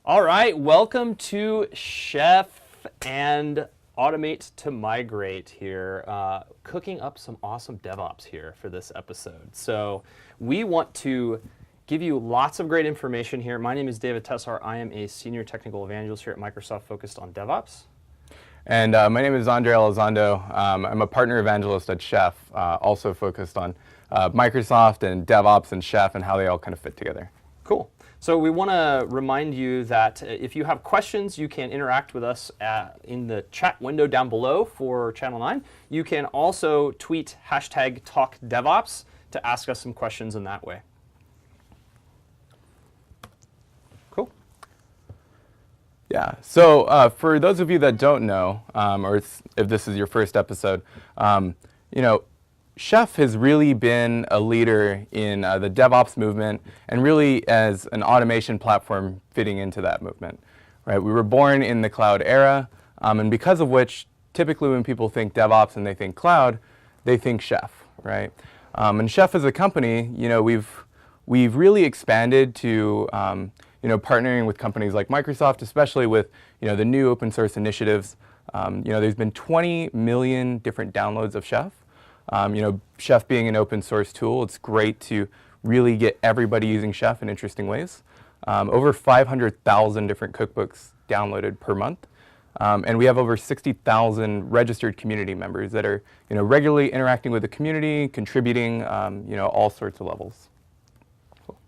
All right, welcome to Chef and Automate to Migrate here. Cooking up some awesome DevOps here for this episode. So we want to give you lots of great information here. My name is David Tessar. I am a senior technical evangelist here at Microsoft focused on DevOps. And my name is Andre Elizondo. I'm a partner evangelist at Chef, also focused on Microsoft and DevOps and Chef and how they all kind of fit together. Cool. So we want to remind you that if you have questions, you can interact with us in the chat window down below for Channel 9. You can also tweet #TalkDevOps to ask us some questions in that way. Cool. Yeah, so for those of you that don't know, or if this is your first episode, Chef has really been a leader in the DevOps movement and really as an automation platform fitting into that movement. Right? We were born in the cloud era, and because of which, typically when people think DevOps and they think cloud, they think Chef. Right? And Chef as a company, we've really expanded to partnering with companies like Microsoft, especially with the new open source initiatives. There's been 20 million different downloads of Chef. Chef being an open source tool, it's great to really get everybody using Chef in interesting ways. Over 500,000 different cookbooks downloaded per month. And we have over 60,000 registered community members that are regularly interacting with the community, contributing all sorts of levels. Cool.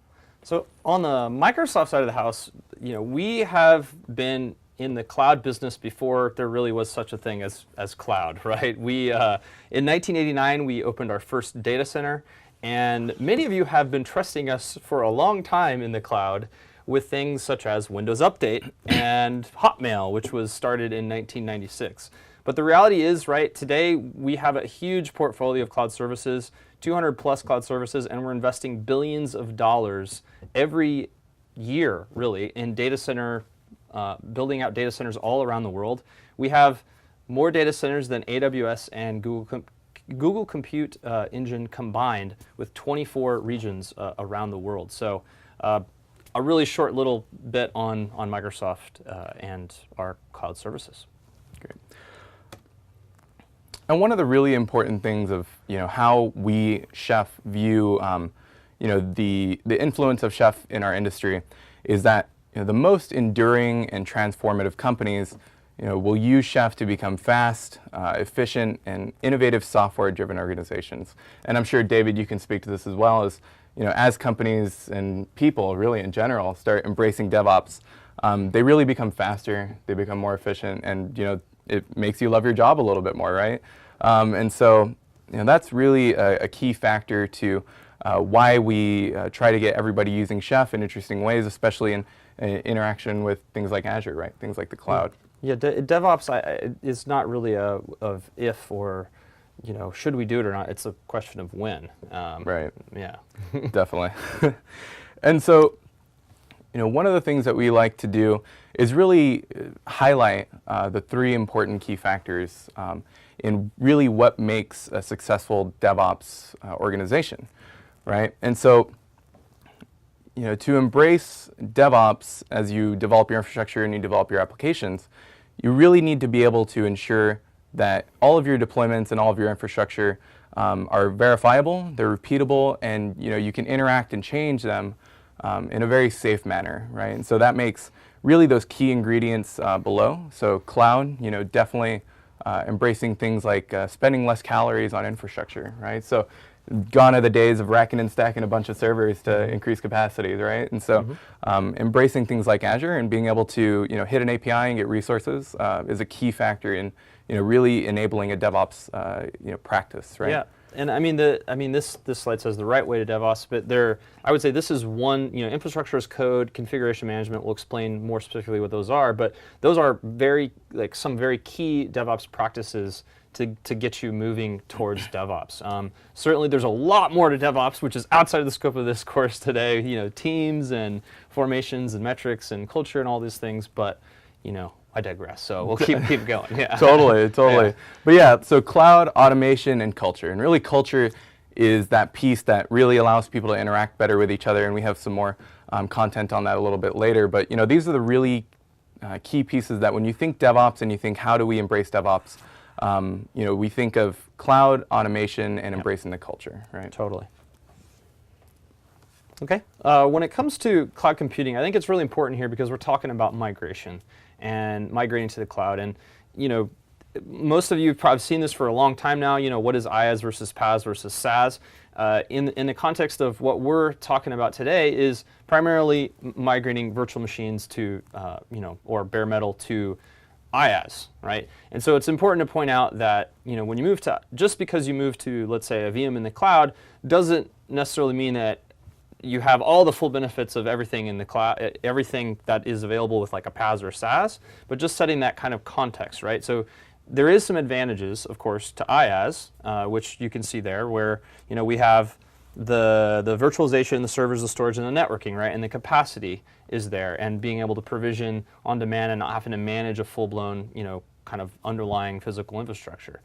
So on the Microsoft side of the house, we have been in the cloud business before there really was such a thing as cloud, right? We in 1989 we opened our first data center, and many of you have been trusting us for a long time in the cloud with things such as Windows Update and Hotmail, which was started in 1996. But the reality is, right, today we have a huge portfolio of cloud services, 200 plus cloud services, and we're investing billions of dollars every year, really, in data center building out data centers all around the world. We have more data centers than AWS and Google Compute Engine combined with 24 regions around the world. So a really short little bit on Microsoft and our cloud services. Great. And one of the really important things of how we Chef view the influence of Chef in our industry is that the most enduring and transformative companies will use Chef to become fast, efficient, and innovative software-driven organizations. And I'm sure, David, you can speak to this as well as companies and people really in general start embracing DevOps, they really become faster, they become more efficient, and it makes you love your job a little bit more, right? And so that's really a key factor to why we try to get everybody using Chef in interesting ways, especially in interaction with things like Azure, right? Things like the cloud. Yeah, DevOps is not really of if or should we do it or not. It's a question of when. Right. Yeah. Definitely. And so, one of the things that we like to do is really highlight the three important key factors in really what makes a successful DevOps organization, right? And so, to embrace DevOps as you develop your infrastructure and you develop your applications, you really need to be able to ensure that all of your deployments and all of your infrastructure are verifiable, they're repeatable, and you can interact and change them in a very safe manner, right? And so that makes really those key ingredients below. So cloud, definitely embracing things like spending less calories on infrastructure, right? So gone are the days of racking and stacking a bunch of servers to increase capacity, right? And so embracing things like Azure and being able to hit an API and get resources is a key factor in really enabling a DevOps practice, right? Yeah, and this slide says the right way to DevOps, but I would say this is one, infrastructure as code, configuration management. We'll explain more specifically what those are, but those are some very key DevOps practices to get you moving towards DevOps. Certainly there's a lot more to DevOps, which is outside of the scope of this course today, teams and formations and metrics and culture and all these things, but I digress, so we'll keep going. Yeah. Totally. Yeah. But yeah, so cloud, automation, and culture. And really culture is that piece that really allows people to interact better with each other, and we have some more content on that a little bit later. But these are the really key pieces that when you think DevOps and you think how do we embrace DevOps, we think of cloud automation and embracing the culture, right? Totally. Okay. When it comes to cloud computing, I think it's really important here because we're talking about migration and migrating to the cloud. And most of you have probably seen this for a long time now. What is IaaS versus PaaS versus SaaS? In the context of what we're talking about today is primarily migrating virtual machines to, or bare metal to IaaS, right? And so it's important to point out that, when you move to, just because you move to, let's say, a VM in the cloud, doesn't necessarily mean that you have all the full benefits of everything in the cloud, everything that is available with like a PaaS or SaaS, but just setting that kind of context, right? So there is some advantages, of course, to IaaS, which you can see there, where we have the virtualization, the servers, the storage, and the networking, right? And the capacity is there, and being able to provision on demand and not having to manage a full-blown, kind of underlying physical infrastructure.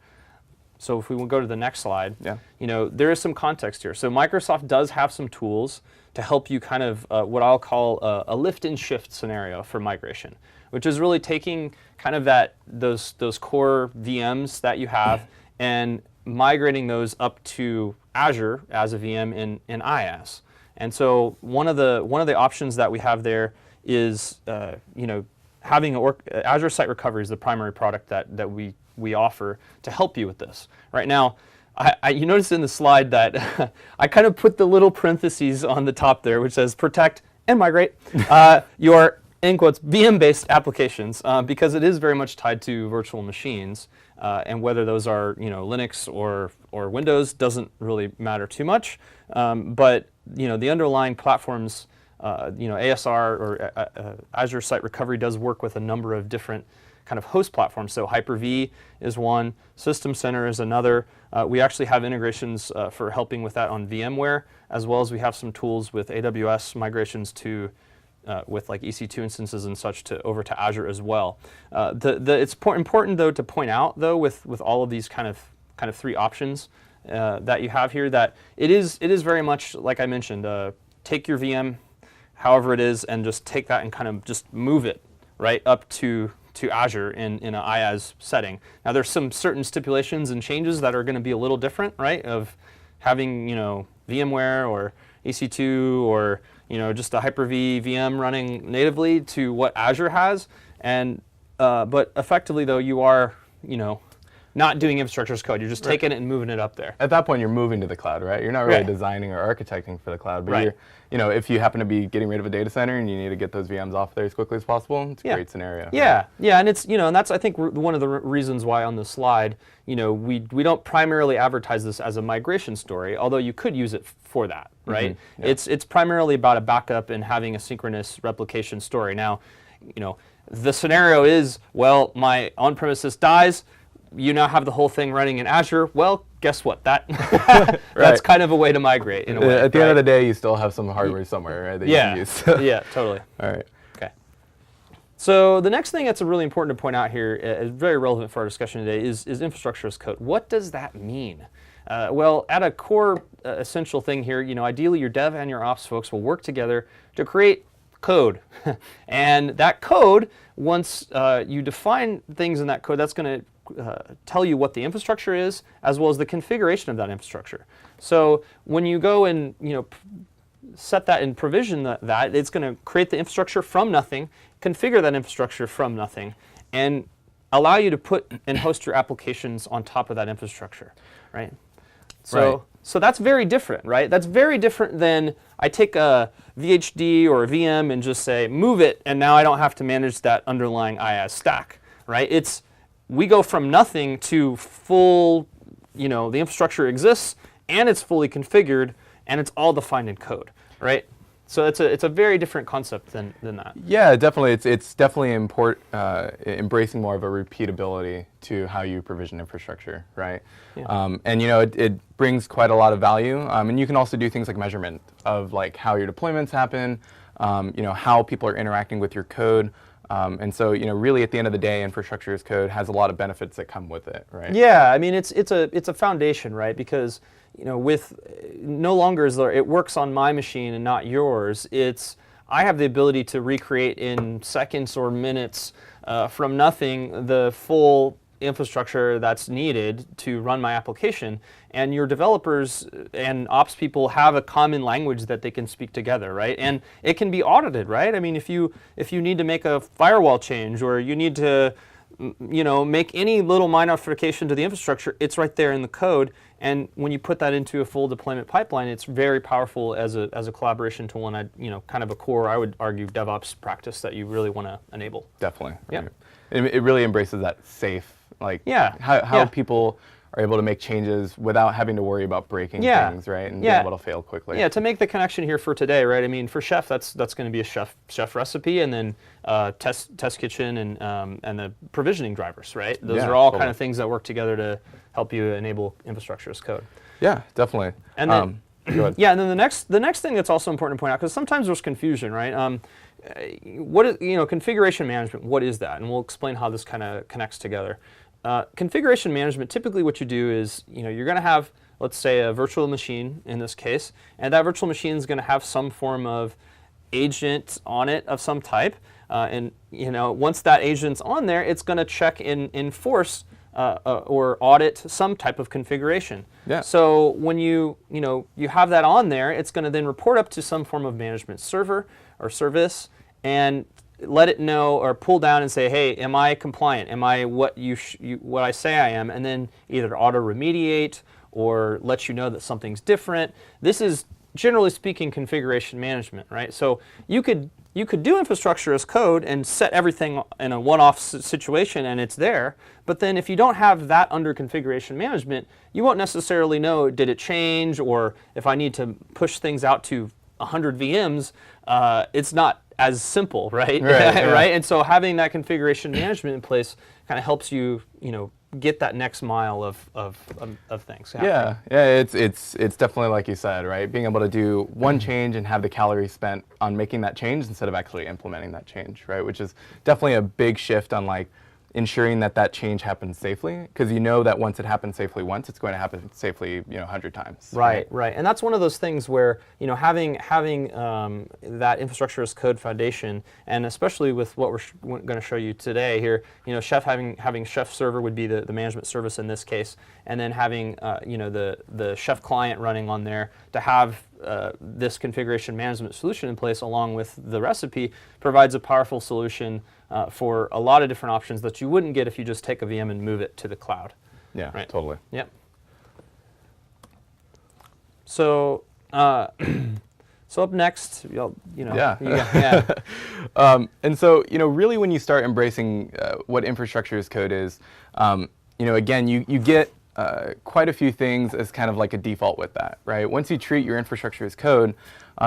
So if we will go to the next slide, there is some context here. So Microsoft does have some tools to help you kind of what I'll call a lift and shift scenario for migration, which is really taking kind of those core VMs that you have and migrating those up to Azure as a VM in IaaS. And so one of the options that we have there is having Azure Site Recovery is the primary product that we offer to help you with this. Right now, you notice in the slide that I kind of put the little parentheses on the top there, which says protect and migrate your, in quotes, VM-based applications, because it is very much tied to virtual machines, and whether those are Linux or Windows doesn't really matter too much. But the underlying platforms, ASR or Azure Site Recovery does work with a number of different kind of host platforms. So Hyper-V is one, System Center is another. We actually have integrations for helping with that on VMware, as well as we have some tools with AWS migrations to with like EC2 instances and such over to Azure as well. It's important though to point out though with all of these kind of three options that you have here that it is very much like I mentioned. Take your VM, however it is, and just take that and kind of just move it right up to Azure in an IaaS setting. Now there's some certain stipulations and changes that are going to be a little different, right? Of having VMware or EC2 or just a Hyper-V VM running natively to what Azure has, and but effectively though you are not doing infrastructure as code. You're just taking it and moving it up there. At that point, you're moving to the cloud, right? You're not really designing or architecting for the cloud, but you're, if you happen to be getting rid of a data center and you need to get those VMs off there as quickly as possible, it's a great scenario. Yeah, right? And it's and that's I think one of the reasons why on the slide, we don't primarily advertise this as a migration story, although you could use it for that, right? Mm-hmm. Yeah. It's primarily about a backup and having a synchronous replication story. Now, the scenario is, well, my on-premises dies. You now have the whole thing running in Azure. Well, guess what? That's kind of a way to migrate in a way. At the end of the day, you still have some hardware somewhere, right, that you can use. Yeah, totally. All right. Okay. So the next thing that's really important to point out here, is very relevant for our discussion today, is infrastructure as code. What does that mean? Well, at a core essential thing here, ideally your dev and your ops folks will work together to create code. And that code, once you define things in that code, that's going to tell you what the infrastructure is, as well as the configuration of that infrastructure. So when you go and set that and provision that, it's going to create the infrastructure from nothing, configure that infrastructure from nothing, and allow you to put and host your applications on top of that infrastructure, right? So that's very different, right? That's very different than I take a VHD or a VM and just say move it, and now I don't have to manage that underlying IaaS stack, right? We go from nothing to full, the infrastructure exists and it's fully configured and it's all defined in code, right? So it's a very different concept than that. Yeah, definitely. It's definitely embracing more of a repeatability to how you provision infrastructure, right? Yeah. And it brings quite a lot of value. And you can also do things like measurement of like how your deployments happen, how people are interacting with your code. And so, really at the end of the day, infrastructure as code has a lot of benefits that come with it, right? Yeah, I mean, it's a foundation, right? Because, with no longer is there, it works on my machine and not yours. It's I have the ability to recreate in seconds or minutes from nothing the full infrastructure that's needed to run my application. And your developers and ops people have a common language that they can speak together, right? And it can be audited, right? I mean, if you need to make a firewall change, or you need to make any little modification to the infrastructure, it's right there in the code. And when you put that into a full deployment pipeline, it's very powerful as a collaboration tool, and kind of a core, I would argue, DevOps practice that you really want to enable. Definitely. Yeah. Right. It really embraces that safe, Yeah. how people are able to make changes without having to worry about breaking things, right? And being able to fail quickly. Yeah, to make the connection here for today, right? I mean, for Chef, that's going to be a chef recipe, and then test kitchen and the provisioning drivers, right? Those are all kind of things that work together to help you enable infrastructure as code. Yeah, definitely. And then, yeah, and then the next thing that's also important to point out, because sometimes there's confusion, right? What is configuration management? What is that? And we'll explain how this kind of connects together. Configuration management, typically what you do is, you're going to have, let's say, a virtual machine in this case, and that virtual machine is going to have some form of agent on it of some type. And once that agent's on there, it's going to check and enforce or audit some type of configuration. Yeah. So when you have that on there, it's going to then report up to some form of management server or service, and let it know or pull down and say, hey, am I compliant? Am I what what I say I am? And then either auto remediate or let you know that something's different. This is, generally speaking, configuration management, right? So you could do infrastructure as code and set everything in a one-off situation, and it's there. But then if you don't have that under configuration management, you won't necessarily know, did it change? Or if I need to push things out to 100 VMs, it's not as simple, right? Right. And so having that configuration management in place kind of helps you, get that next mile of things happening. Yeah. It's definitely like you said, right? Being able to do one change and have the calories spent on making that change instead of actually implementing that change, right? Which is definitely a big shift on ensuring that change happens safely, because that once it happens safely once, it's going to happen safely 100 times. Right. And that's one of those things where having that infrastructure as code foundation, and especially with what we're going to show you today here, Chef having Chef server would be the management service in this case, and then having the Chef client running on there to have this configuration management solution in place along with the recipe provides a powerful solution for a lot of different options that you wouldn't get if you just take a VM and move it to the cloud. Yeah, right? Totally. Yep. So, so up next, and so, really when you start embracing what infrastructure as code is, again, you get quite a few things as kind of like a default with that, right? Once you treat your infrastructure as code,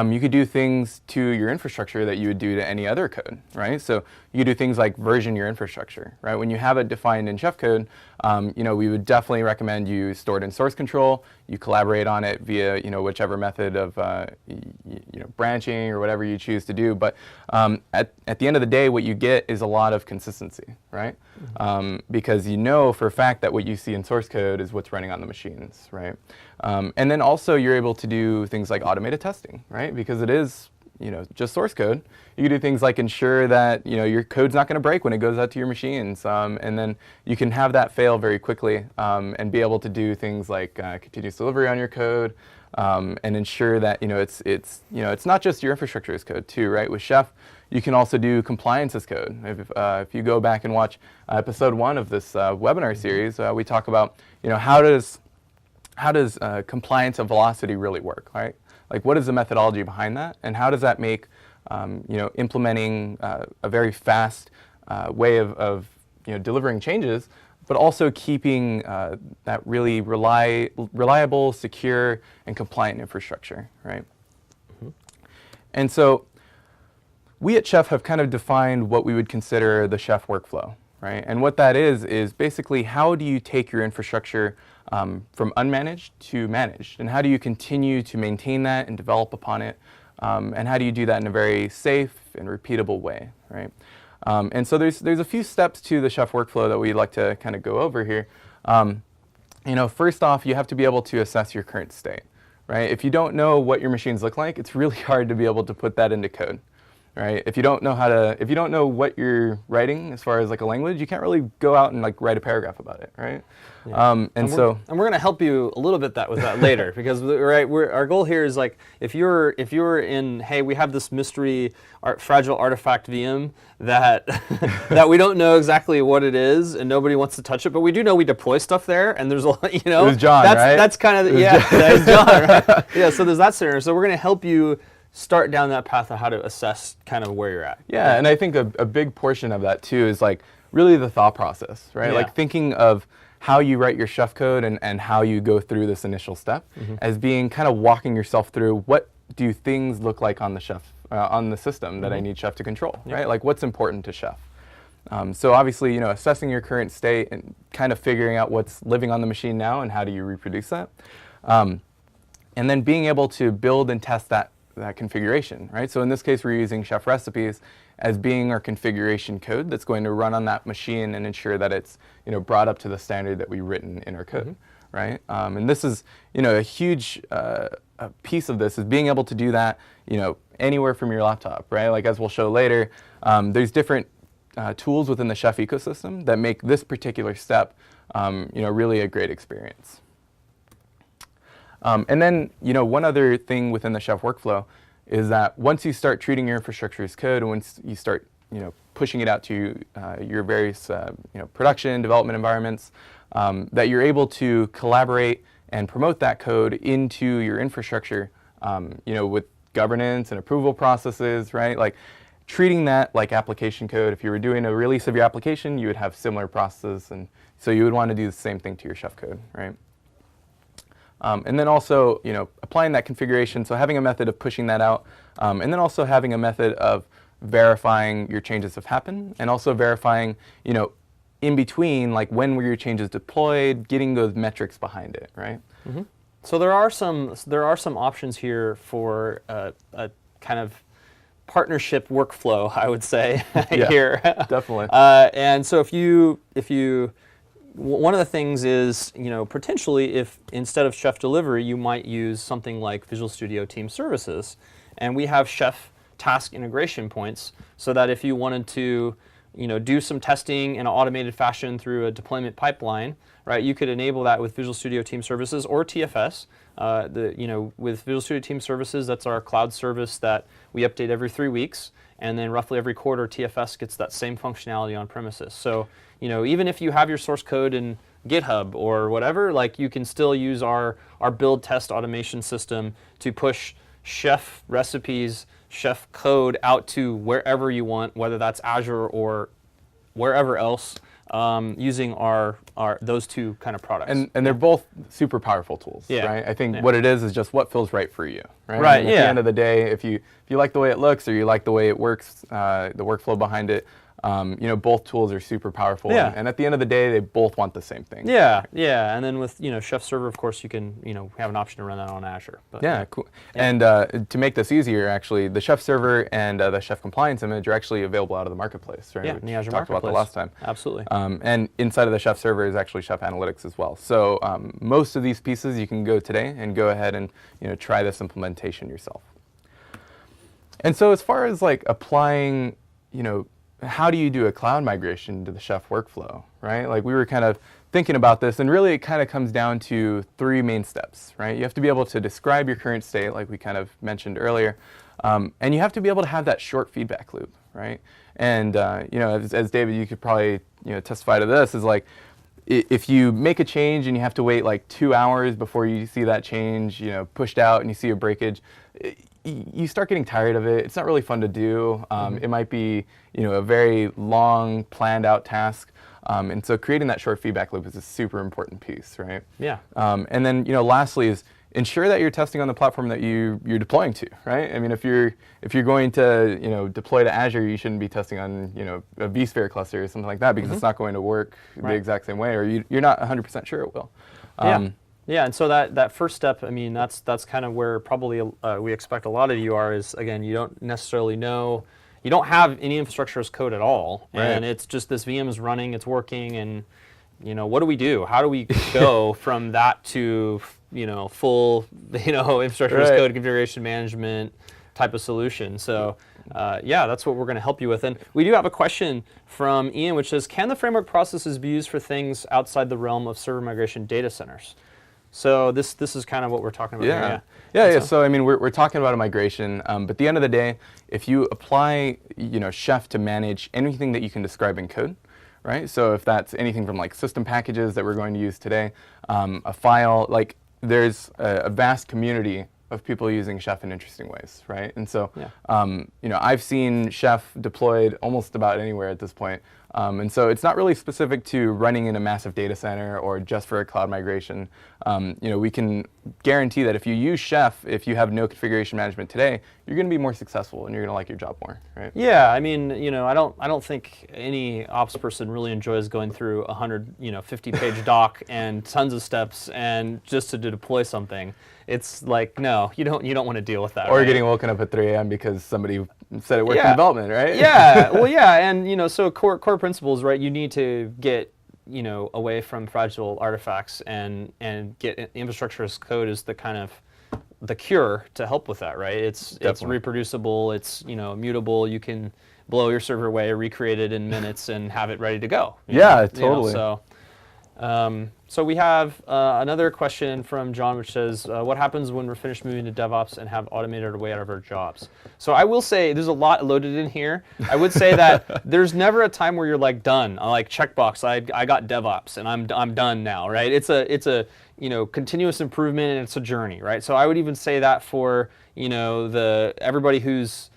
you could do things to your infrastructure that you would do to any other code, right? So you could do things like version your infrastructure, right? When you have it defined in Chef code, we would definitely recommend you store it in source control. You collaborate on it via, whichever method of, branching or whatever you choose to do. But at the end of the day, what you get is a lot of consistency, right? Because for a fact that what you see in source code is what's running on the machines, right? And then also you're able to do things like automated testing, right? Because it is, just source code. You can do things like ensure that, your code's not going to break when it goes out to your machines. And then you can have that fail very quickly and be able to do things like continuous delivery on your code and ensure that, it's not just your infrastructure as code too, right? With Chef, you can also do compliance as code. If you go back and watch episode 1 of this webinar series, we talk about, how does compliance of velocity really work, right? Like, what is the methodology behind that, and how does that make implementing a very fast way of delivering changes, but also keeping that really reliable, secure, and compliant infrastructure, right? Mm-hmm. And so we at Chef have kind of defined what we would consider the Chef workflow, right? And what that is basically how do you take your infrastructure from unmanaged to managed, and how do you continue to maintain that and develop upon it, and how do you do that in a very safe and repeatable way, right? And so there's a few steps to the Chef workflow that we'd like to kind of go over here. First off, you have to be able to assess your current state, right? If you don't know what your machines look like, it's really hard to be able to put that into code. right? If you don't know what you're writing as far as like a language, you can't really go out and like write a paragraph about it, right? Yeah. And we're going to help you a little bit with that later, because our goal here is like if you're in, hey, we have this mystery fragile artifact VM that that we don't know exactly what it is and nobody wants to touch it, but we do know we deploy stuff there, and there's a lot, It was John, right? That's kind of that's John, right? Yeah. So there's that scenario. So we're going to help you start down that path of how to assess kind of where you're at. Yeah, and I think a big portion of that too is like really the thought process, right? Yeah. Like thinking of how you write your chef code and how you go through this initial step as being kind of walking yourself through what do things look like on the chef, on the system that I need chef to control, right? Like what's important to chef. So obviously, assessing your current state and kind of figuring out what's living on the machine now and how do you reproduce that. And then being able to build and test that configuration, right? So in this case, we're using chef recipes as being our configuration code that's going to run on that machine and ensure that it's brought up to the standard that we've written in our code, right? And this is a huge a piece of this is being able to do that anywhere from your laptop, right? Like as we'll show later, there's different tools within the chef ecosystem that make this particular step really a great experience. And then, one other thing within the chef workflow is that once you start treating your infrastructure as code, and once you start, pushing it out to your various, production development environments, that you're able to collaborate and promote that code into your infrastructure, with governance and approval processes, right? Like treating that like application code. If you were doing a release of your application, you would have similar processes, and so you would want to do the same thing to your chef code, right? And then also, applying that configuration, so having a method of pushing that out, and then also having a method of verifying your changes have happened, and also verifying, in between, like when were your changes deployed, getting those metrics behind it, right? Mm-hmm. So there are some options here for a kind of partnership workflow, I would say, here. Definitely. And so if you one of the things is, potentially if instead of Chef Delivery, you might use something like Visual Studio Team Services. And we have Chef task integration points so that if you wanted to, do some testing in an automated fashion through a deployment pipeline, right, you could enable that with Visual Studio Team Services or TFS. With Visual Studio Team Services, that's our cloud service that we update every 3 weeks. And then roughly every quarter, TFS gets that same functionality on premises. So, even if you have your source code in GitHub or whatever, like you can still use our build test automation system to push chef recipes, chef code out to wherever you want, whether that's Azure or wherever else, using those two kind of products. And they're both super powerful tools, right? I think what it is just what feels right for you, right? Right. And at the end of the day, if you like the way it looks or you like the way it works, the workflow behind it, both tools are super powerful. Yeah. And at the end of the day, they both want the same thing. Yeah, yeah. And then with Chef Server, of course, you can have an option to run that on Azure. But, yeah, cool. Yeah. And to make this easier, actually, the Chef Server and the Chef Compliance image are actually available out of the marketplace, right? Yeah, in the Azure talked Marketplace. about that last time. Absolutely. And inside of the Chef Server is actually Chef Analytics as well. So most of these pieces you can go today and go ahead and try this implementation yourself. And so as far as like applying, how do you do a cloud migration to the Chef workflow, right? Like we were kind of thinking about this, and really it kind of comes down to 3 main steps, right? You have to be able to describe your current state, like we kind of mentioned earlier, and you have to be able to have that short feedback loop, right? And as David, you could probably testify to this, is like if you make a change and you have to wait like 2 hours before you see that change, pushed out, and you see a breakage, you start getting tired of it. It's not really fun to do. It might be, a very long, planned out task. And so creating that short feedback loop is a super important piece, right? Yeah. And then, lastly is ensure that you're testing on the platform that you're deploying to, right? I mean, if you're going to, deploy to Azure, you shouldn't be testing on, a vSphere cluster or something like that, because it's not going to work the exact same way, or you're not 100% sure it will. Yeah, and so that first step, I mean, that's kind of where probably we expect a lot of you are, is, again, you don't necessarily know, you don't have any infrastructure as code at all, and it's just this VM is running, it's working, and, what do we do? How do we go from that to, full, infrastructure as code configuration management type of solution? So yeah, that's what we're going to help you with. And we do have a question from Ian, which says, can the framework processes be used for things outside the realm of server migration data centers? So this is kind of what we're talking about here. Yeah. So I mean, we're talking about a migration, but at the end of the day, if you apply, Chef to manage anything that you can describe in code, right? So if that's anything from like system packages that we're going to use today, a file, like there's a vast community of people using Chef in interesting ways, right? And so, I've seen Chef deployed almost about anywhere at this point. And so it's not really specific to running in a massive data center or just for a cloud migration. We can guarantee that if you use Chef, if you have no configuration management today, you're going to be more successful and you're going to like your job more, right? Yeah, I mean, I don't think any ops person really enjoys going through 50-page doc and tons of steps and just to deploy something. It's like, no, you don't want to deal with that. Or right? getting woken up at 3 a.m. because somebody said it worked in development, right? Yeah, well, yeah, and so core principles, right? You need to get away from fragile artifacts and get infrastructure as code is the kind of the cure to help with that, right? It's reproducible, it's immutable. You can blow your server away, recreate it in minutes, and have it ready to go. Totally. So we have another question from John, which says, what happens when we're finished moving to DevOps and have automated our way out of our jobs? So I will say there's a lot loaded in here. I would say that there's never a time where you're like done. Like checkbox, I got DevOps and I'm done now, right? It's a continuous improvement and it's a journey, right? So I would even say that for everybody who's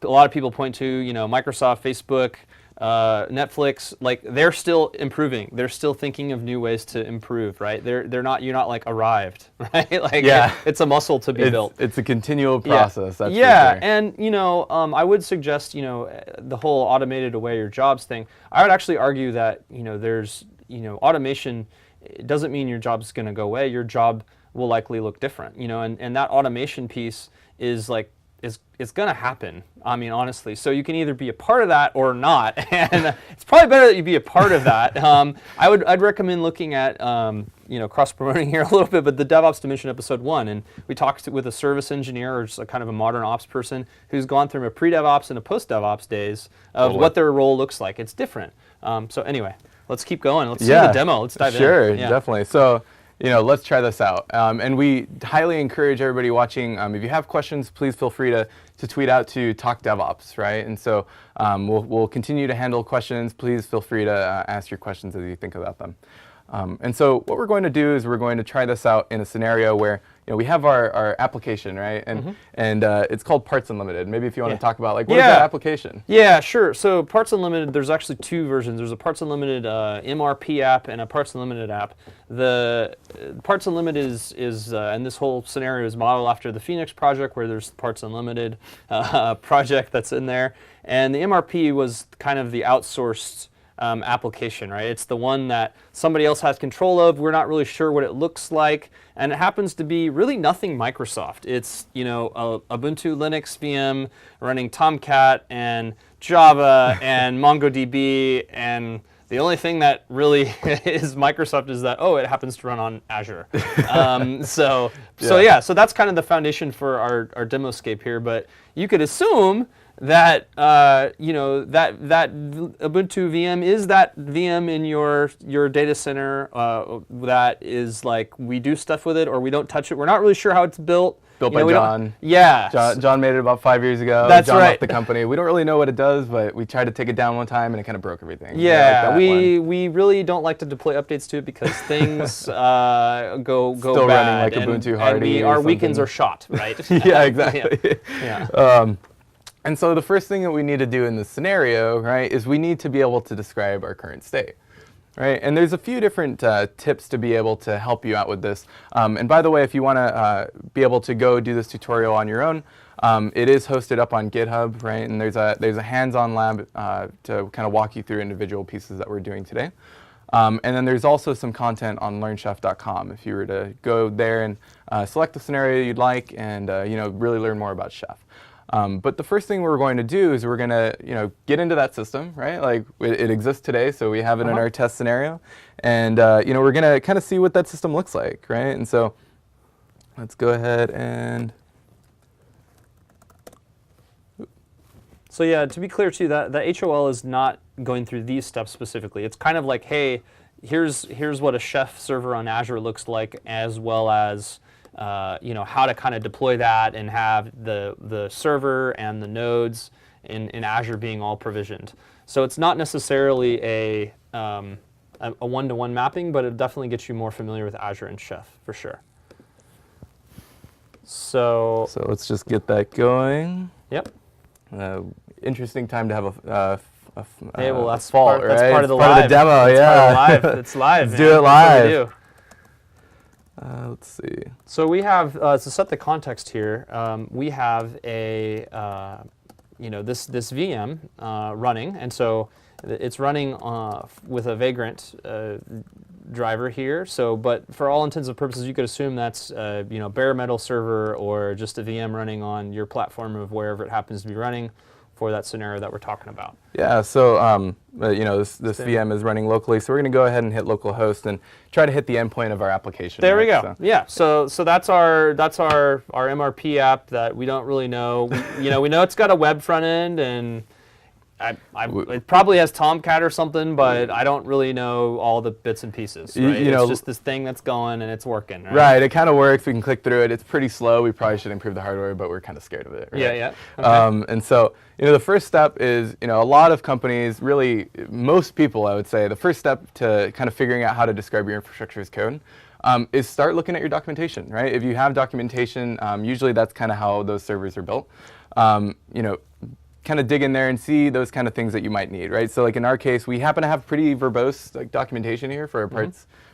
a lot of people point to Microsoft, Facebook, Netflix, like they're still improving. They're still thinking of new ways to improve, right? You're not like arrived, right? Like it's a muscle to be built. It's a continual process. That's for sure. And I would suggest the whole automated away your jobs thing. I would actually argue that there's automation. It doesn't mean your job's going to go away. Your job will likely look different, and that automation piece is like. It's going to happen, I mean, honestly. So you can either be a part of that or not, and it's probably better that you be a part of that. I'd recommend looking at, cross-promoting here a little bit, but the DevOps Dimension episode 1, and we talked with a service engineer or just a kind of a modern ops person who's gone through a pre-DevOps and a post-DevOps days of what their role looks like. It's different. So anyway, let's keep going. Let's see the demo. Let's dive in. Sure, definitely. So. Let's try this out. And we highly encourage everybody watching, if you have questions, please feel free to tweet out to Talk DevOps, right? And so we'll continue to handle questions. Please feel free to ask your questions as you think about them. And so what we're going to do is we're going to try this out in a scenario where we have our application, right? And it's called Parts Unlimited. Maybe if you want to talk about what is that application? Yeah, sure. So Parts Unlimited, there's actually two versions. There's a Parts Unlimited MRP app and a Parts Unlimited app. The Parts Unlimited is and this whole scenario is modeled after the Phoenix project, where there's the Parts Unlimited project that's in there. And the MRP was kind of the outsourced application, right? It's the one that somebody else has control of. We're not really sure what it looks like, and it happens to be really nothing Microsoft. It's a Ubuntu Linux VM running Tomcat and Java and MongoDB, and the only thing that really is Microsoft is that it happens to run on Azure. So that's kind of the foundation for our demoscape here. But you could assume that that Ubuntu VM is that VM in your data center that is like we do stuff with it or we don't touch it. We're not really sure how it's built. Built by John. Yeah. John made it about 5 years ago. That's John right. left the company. We don't really know what it does, but we tried to take it down one time and it kind of broke everything. Yeah, we really don't like to deploy updates to it because things go Still bad. running like Ubuntu Hardy. And our weekends are shot, right? Yeah, exactly. Yeah. And so the first thing that we need to do in this scenario, right, is we need to be able to describe our current state. Right, and there's a few different tips to be able to help you out with this. And by the way, if you want to be able to go do this tutorial on your own, it is hosted up on GitHub, right? And there's a hands-on lab to kind of walk you through individual pieces that we're doing today. And then there's also some content on learnchef.com if you were to go there and select the scenario you'd like and really learn more about Chef. But the first thing we're going to do is we're going to, get into that system, right? Like it exists today, so we have it in our test scenario, and we're going to kind of see what that system looks like, right? And so let's go ahead and So yeah, to be clear too, that the HOL is not going through these steps specifically. It's kind of like, hey, here's what a Chef server on Azure looks like, as well as how to kind of deploy that and have the server and the nodes in Azure being all provisioned. So it's not necessarily a one-to-one mapping, but it definitely gets you more familiar with Azure and Chef for sure. So let's just get that going. Yep. Interesting time to have Hey, well, that's fault, part, right? that's part of the part live. of the demo, that's yeah. Part of live. It's live. Let's man. do it That's live. what we do. Let's see. So we have to set the context here. We have a this VM running, and so it's running with a Vagrant driver here. So, but for all intents and purposes, you could assume that's bare metal server or just a VM running on your platform of wherever it happens to be running for that scenario that we're talking about. Yeah, so this VM is running locally, so we're going to go ahead and hit localhost and try to hit the endpoint of our application. There right? we go. So. Yeah, so that's our MRP app that we don't really know. We know it's got a web front end, and it probably has Tomcat or something, but I don't really know all the bits and pieces. Right? It's just this thing that's going and it's working. Right. Right. It kind of works. We can click through it. It's pretty slow. We probably should improve the hardware, but we're kind of scared of it. Right? Yeah. Okay. And so the first step is a lot of companies, really most people, I would say, the first step to kind of figuring out how to describe your infrastructure as code. Is start looking at your documentation, right? If you have documentation, usually that's kind of how those servers are built. Kind of dig in there and see those kind of things that you might need, right? So like in our case, we happen to have pretty verbose documentation here for our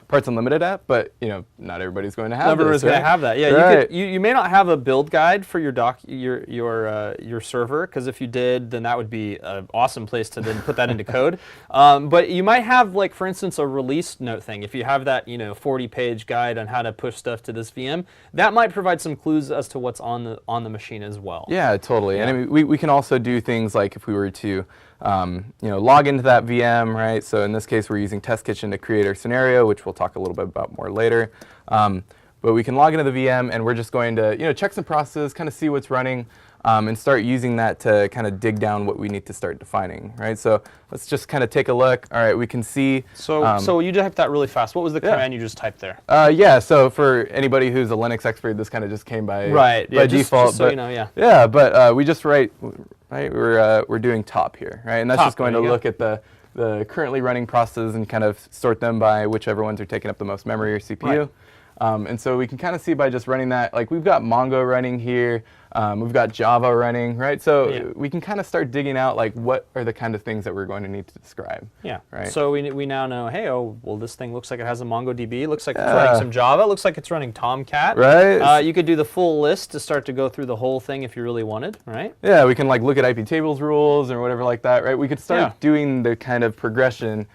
Parts Unlimited app, but not everybody's going to have Everybody's going to have that. Yeah, right. you may not have a build guide for your your server, because if you did, then that would be an awesome place to then put that into code. But you might have, like, for instance, a release note thing. If you have that 40-page guide on how to push stuff to this VM, that might provide some clues as to what's on the machine as well. Yeah, totally. Yeah. And I mean, we can also do things like if we were to log into that VM, right? So in this case, we're using Test Kitchen to create our scenario, which we'll talk a little bit about more later. But we can log into the VM, and we're just going to check some processes, kind of see what's running, and start using that to kind of dig down what we need to start defining, right? So let's just kind of take a look. All right, we can see. So you typed that really fast. What was the command you just typed there? Yeah, so for anybody who's a Linux expert, this kind of just came by default. Just so you know, yeah. Yeah, but we just write. Right, we're doing top here, right? And that's just going to look at the currently running processes and kind of sort them by whichever ones are taking up the most memory or CPU. Right. And so we can kind of see by just running that, like we've got Mongo running here, we've got Java running, right? So we can kind of start digging out like what are the kind of things that we're going to need to describe. Yeah. Right. So we now know, hey, this thing looks like it has a MongoDB. Looks like it's running some Java. Looks like it's running Tomcat. Right. You could do the full list to start to go through the whole thing if you really wanted, right? Yeah, we can like look at IP tables rules or whatever like that, right? We could start doing the kind of progression.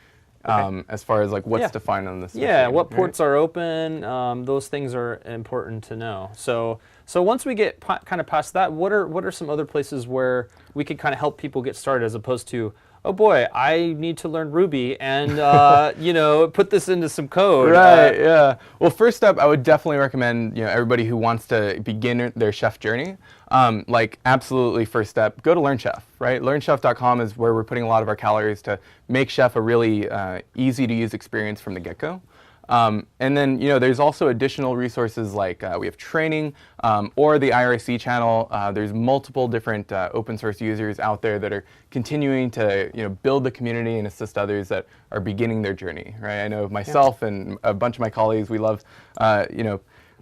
As far as like what's defined on this machine, what ports are open, those things are important to know. So once we get kind of past that, what are some other places where we could kind of help people get started, as opposed to, oh boy, I need to learn Ruby and put this into some code. Right. Yeah. Well, first step, I would definitely recommend everybody who wants to begin their Chef journey. Absolutely, first step, go to Learn Chef. Right. LearnChef.com is where we're putting a lot of our calories to make Chef a really easy to use experience from the get-go. And then, there's also additional resources like we have training or the IRC channel. There's multiple different open source users out there that are continuing to, build the community and assist others that are beginning their journey, right? I know myself and a bunch of my colleagues, we love,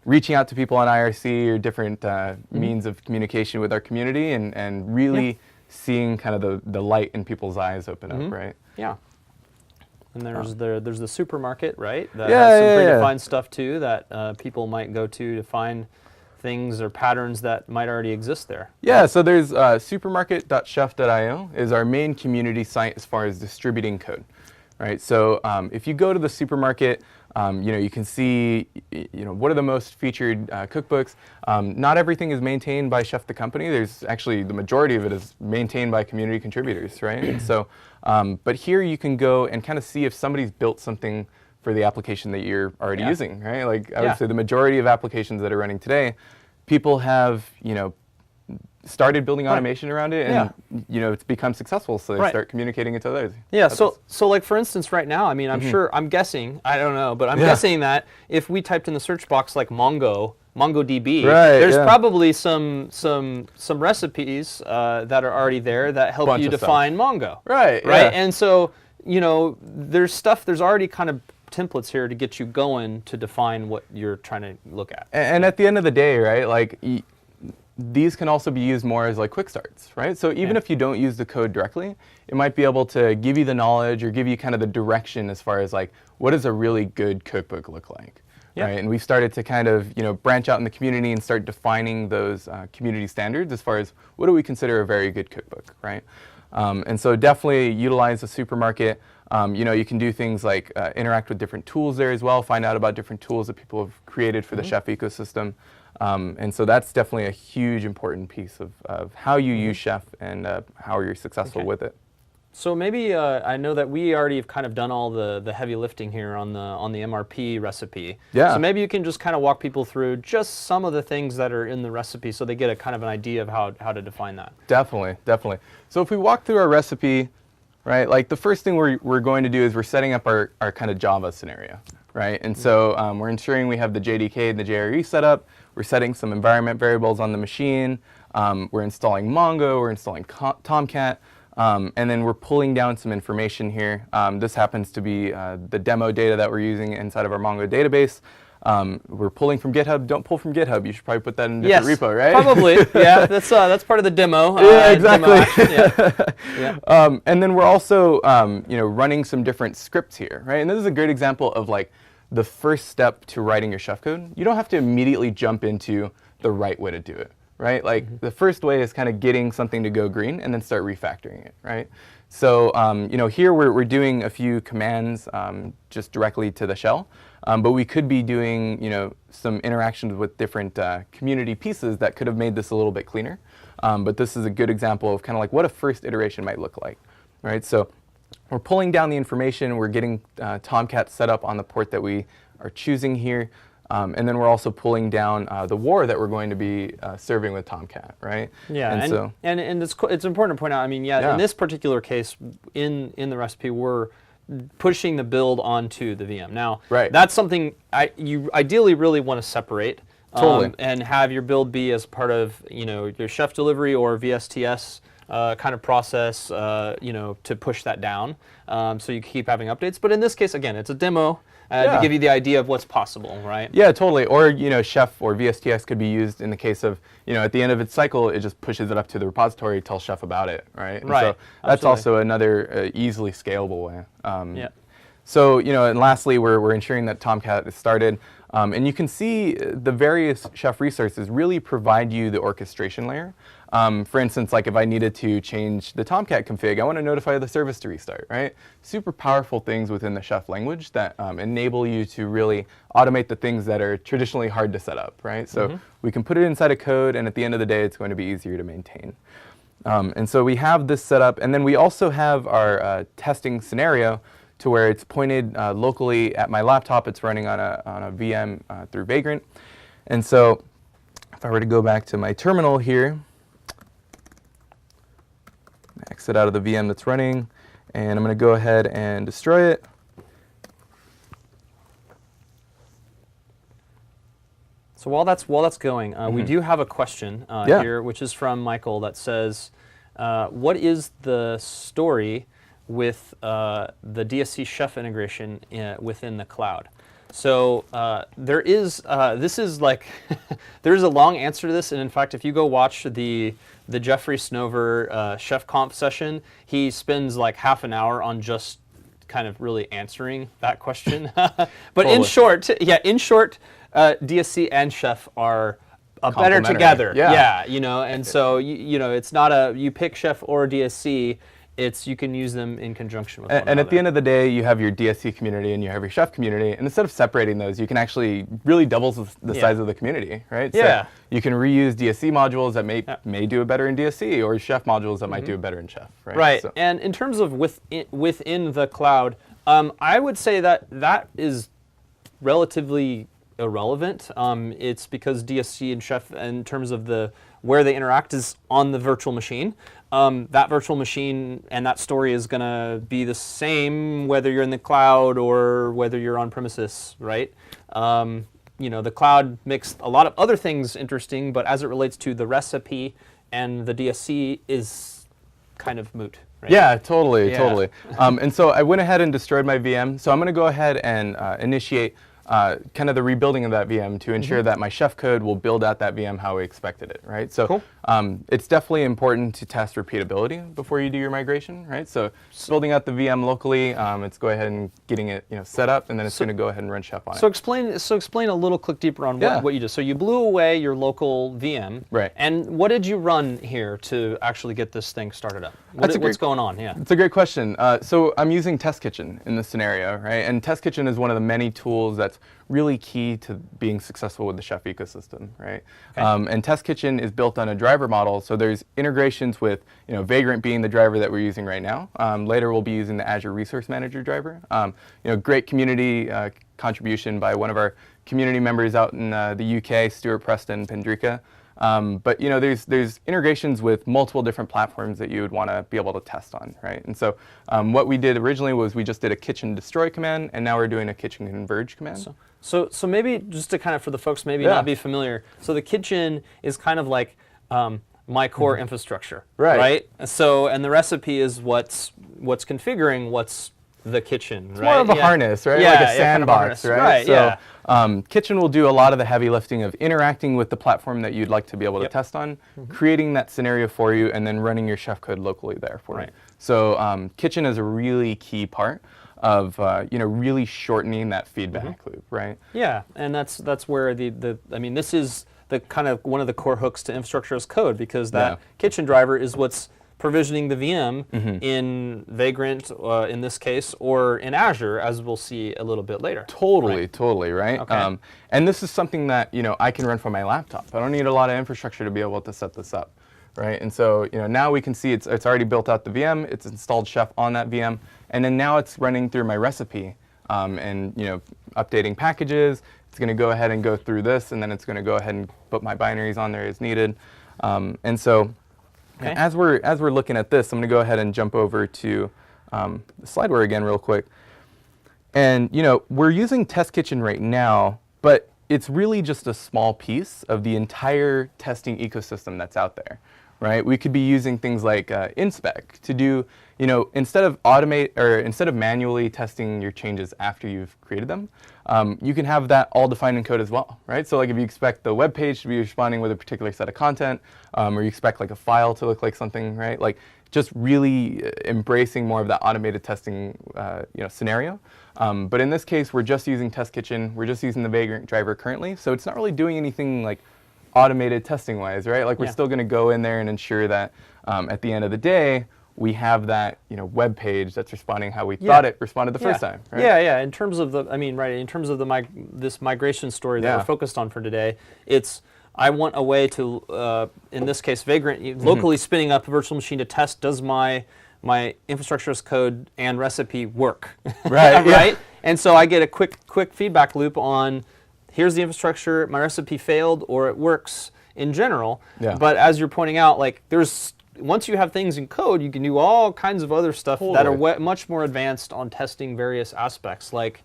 reaching out to people on IRC or different means of communication with our community and really seeing kind of the light in people's eyes open up, right? Yeah. And there's the supermarket, right? That has some predefined stuff too that people might go to find things or patterns that might already exist there. Yeah, so there's supermarket.chef.io is our main community site as far as distributing code, right? So if you go to the supermarket, you can see, what are the most featured cookbooks. Not everything is maintained by Chef the company. There's actually the majority of it is maintained by community contributors, right? And so, but here you can go and kind of see if somebody's built something for the application that you're already using, right? Like I would say the majority of applications that are running today, people have, started building automation around it, and it's become successful. So they start communicating it to others. Yeah. So like for instance, right now, I mean, I'm guessing, I don't know, but I'm guessing that if we typed in the search box like MongoDB, there's probably some recipes that are already there that help you define Mongo. Right. Right. And so there's already kind of templates here to get you going to define what you're trying to look at. And at the end of the day, right, like these can also be used more as like quick starts, right? So even if you don't use the code directly, it might be able to give you the knowledge or give you kind of the direction as far as like what does a really good cookbook look like, right? And we've started to kind of branch out in the community and start defining those community standards as far as what do we consider a very good cookbook, right? And so definitely utilize the supermarket. You can do things like interact with different tools there as well, find out about different tools that people have created for the Chef ecosystem. And so that's definitely a huge important piece of how you use Chef and how you're successful with it. So maybe I know that we already have kind of done all the heavy lifting here on the MRP recipe. Yeah. So maybe you can just kind of walk people through just some of the things that are in the recipe so they get a kind of an idea of how to define that. Definitely, definitely. So if we walk through our recipe, right, like the first thing we're going to do is we're setting up our kind of Java scenario, right? And so we're ensuring we have the JDK and the JRE set up. We're setting some environment variables on the machine. We're installing Mongo. We're installing Tomcat. And then we're pulling down some information here. This happens to be the demo data that we're using inside of our Mongo database. We're pulling from GitHub. Don't pull from GitHub. You should probably put that in a different repo, right? Probably. Yeah, that's part of the demo. Yeah, exactly. Demo and then we're also running some different scripts here, right? And this is a great example of like the first step to writing your Chef code. You don't have to immediately jump into the right way to do it, right? Like the first way is kind of getting something to go green and then start refactoring it, right? So here we're doing a few commands just directly to the shell, but we could be doing some interactions with different community pieces that could have made this a little bit cleaner. But this is a good example of kind of like what a first iteration might look like, right? So we're pulling down the information. We're getting Tomcat set up on the port that we are choosing here. And then we're also pulling down the war that we're going to be serving with Tomcat, right? Yeah, and it's important to point out, I mean, in this particular case, in the recipe, we're pushing the build onto the VM. Now, that's something you ideally really want to separate. Totally. And have your build be as part of your Chef delivery or VSTS kind of process, to push that down, so you keep having updates. But in this case, again, it's a demo to give you the idea of what's possible, right? Yeah, totally. Or Chef or VSTS could be used in the case of at the end of its cycle, it just pushes it up to the repository, tells Chef about it, right? And so that's also another easily scalable way. So and lastly, we're ensuring that Tomcat is started. And you can see the various Chef resources really provide you the orchestration layer. For instance, like if I needed to change the Tomcat config, I want to notify the service to restart, right? Super powerful things within the Chef language that enable you to really automate the things that are traditionally hard to set up, right? So we can put it inside a code, and at the end of the day, it's going to be easier to maintain. And so we have this set up, and then we also have our testing scenario to where it's pointed locally at my laptop. It's running on a VM through Vagrant. And so if I were to go back to my terminal here, exit out of the VM that's running, and I'm going to go ahead and destroy it. So while that's going, we do have a question here, which is from Michael that says, what is the story with the DSC Chef integration within the cloud? So there is there is a long answer to this, and in fact, if you go watch the Jeffrey Snover Chef Conf session, he spends like half an hour on just kind of really answering that question. But in short, DSC and Chef are better together. And so it's not you pick Chef or DSC. You can use them in conjunction with one another. And at the end of the day, you have your DSC community and you have your Chef community. And instead of separating those, you can actually really double the size of the community, right? So you can reuse DSC modules that may do it better in DSC, or Chef modules that might do it better in Chef, right? Right. So. And in terms of within the cloud, I would say that is relatively irrelevant. It's because DSC and Chef, in terms of where they interact is on the virtual machine. That virtual machine and that story is going to be the same whether you're in the cloud or whether you're on premises, right? The cloud makes a lot of other things interesting, but as it relates to the recipe and the DSC is kind of moot. Right? Yeah, totally, Yeah. totally. And so I went ahead and destroyed my VM. So I'm going to go ahead and initiate kind of the rebuilding of that VM to ensure that my chef code will build out that VM how we expected it, right? So Cool. It's definitely important to test repeatability before you do your migration, right? So building out the VM locally, it's go ahead and getting it set up, and then it's going to go ahead and run chef on So it. explain a little click deeper on Yeah. what you did. So you blew away your local VM. Right. And what did you run here to actually get this thing started up? What's going on? Yeah. It's a great question. So I'm using Test Kitchen in this scenario, right? And Test Kitchen is one of the many tools that's really key to being successful with the chef ecosystem, right? Okay. And Test Kitchen is built on a driver model, so there's integrations with Vagrant being the driver that we're using right now. Later we'll be using the Azure Resource Manager driver. Great community contribution by one of our community members out in the UK, Stuart Preston Pendrika. But there's integrations with multiple different platforms that you would want to be able to test on, right? And so what we did originally was we just did a kitchen destroy command, and now we're doing a kitchen converge command. So maybe just to kind of, for the folks maybe Yeah. not be familiar, so the kitchen is kind of like my core infrastructure, Right. So, and the recipe is what's configuring what's the kitchen, right? More of a harness, right? Yeah, Like a kind of sandbox, harness. right? Right, So, yeah. Kitchen will do a lot of the heavy lifting of interacting with the platform that you'd like to be able to Yep. test on, creating that scenario for you, and then running your chef code locally there for Right. you. So Kitchen is a really key part of really shortening that feedback loop, right? Yeah, and that's where this is the kind of one of the core hooks to infrastructure as code, because that Yeah. kitchen driver is what's provisioning the VM in Vagrant, in this case, or in Azure, as we'll see a little bit later. Totally, right? Okay. And this is something that I can run from my laptop. I don't need a lot of infrastructure to be able to set this up, right? And so now we can see it's already built out the VM, it's installed Chef on that VM, and then now it's running through my recipe and updating packages. It's going to go ahead and go through this, and then it's going to go ahead and put my binaries on there as needed. And so Okay. as we're looking at this, I'm going to go ahead and jump over to the slideware again real quick. And we're using Test Kitchen right now, but it's really just a small piece of the entire testing ecosystem that's out there, right? We could be using things like inspec to do, instead of manually testing your changes after you've created them, you can have that all defined in code as well, right? So like if you expect the web page to be responding with a particular set of content, or you expect like a file to look like something, right? Like just really embracing more of that automated testing scenario. But in this case, we're just using Test Kitchen. We're just using the Vagrant driver currently. So it's not really doing anything like automated testing wise, right? Like we're still going to go in there and ensure that at the end of the day, we have that web page that's responding how we thought it responded the first time, right? Yeah. In terms of this migration story that we're focused on for today, I want a way to, in this case, Vagrant, locally spinning up a virtual machine to test, does my infrastructure as code and recipe work? Right. Right? And so I get a quick feedback loop on, here's the infrastructure, my recipe failed, or it works in general. Yeah. But as you're pointing out, like once you have things in code, you can do all kinds of other stuff that are much more advanced on testing various aspects, like,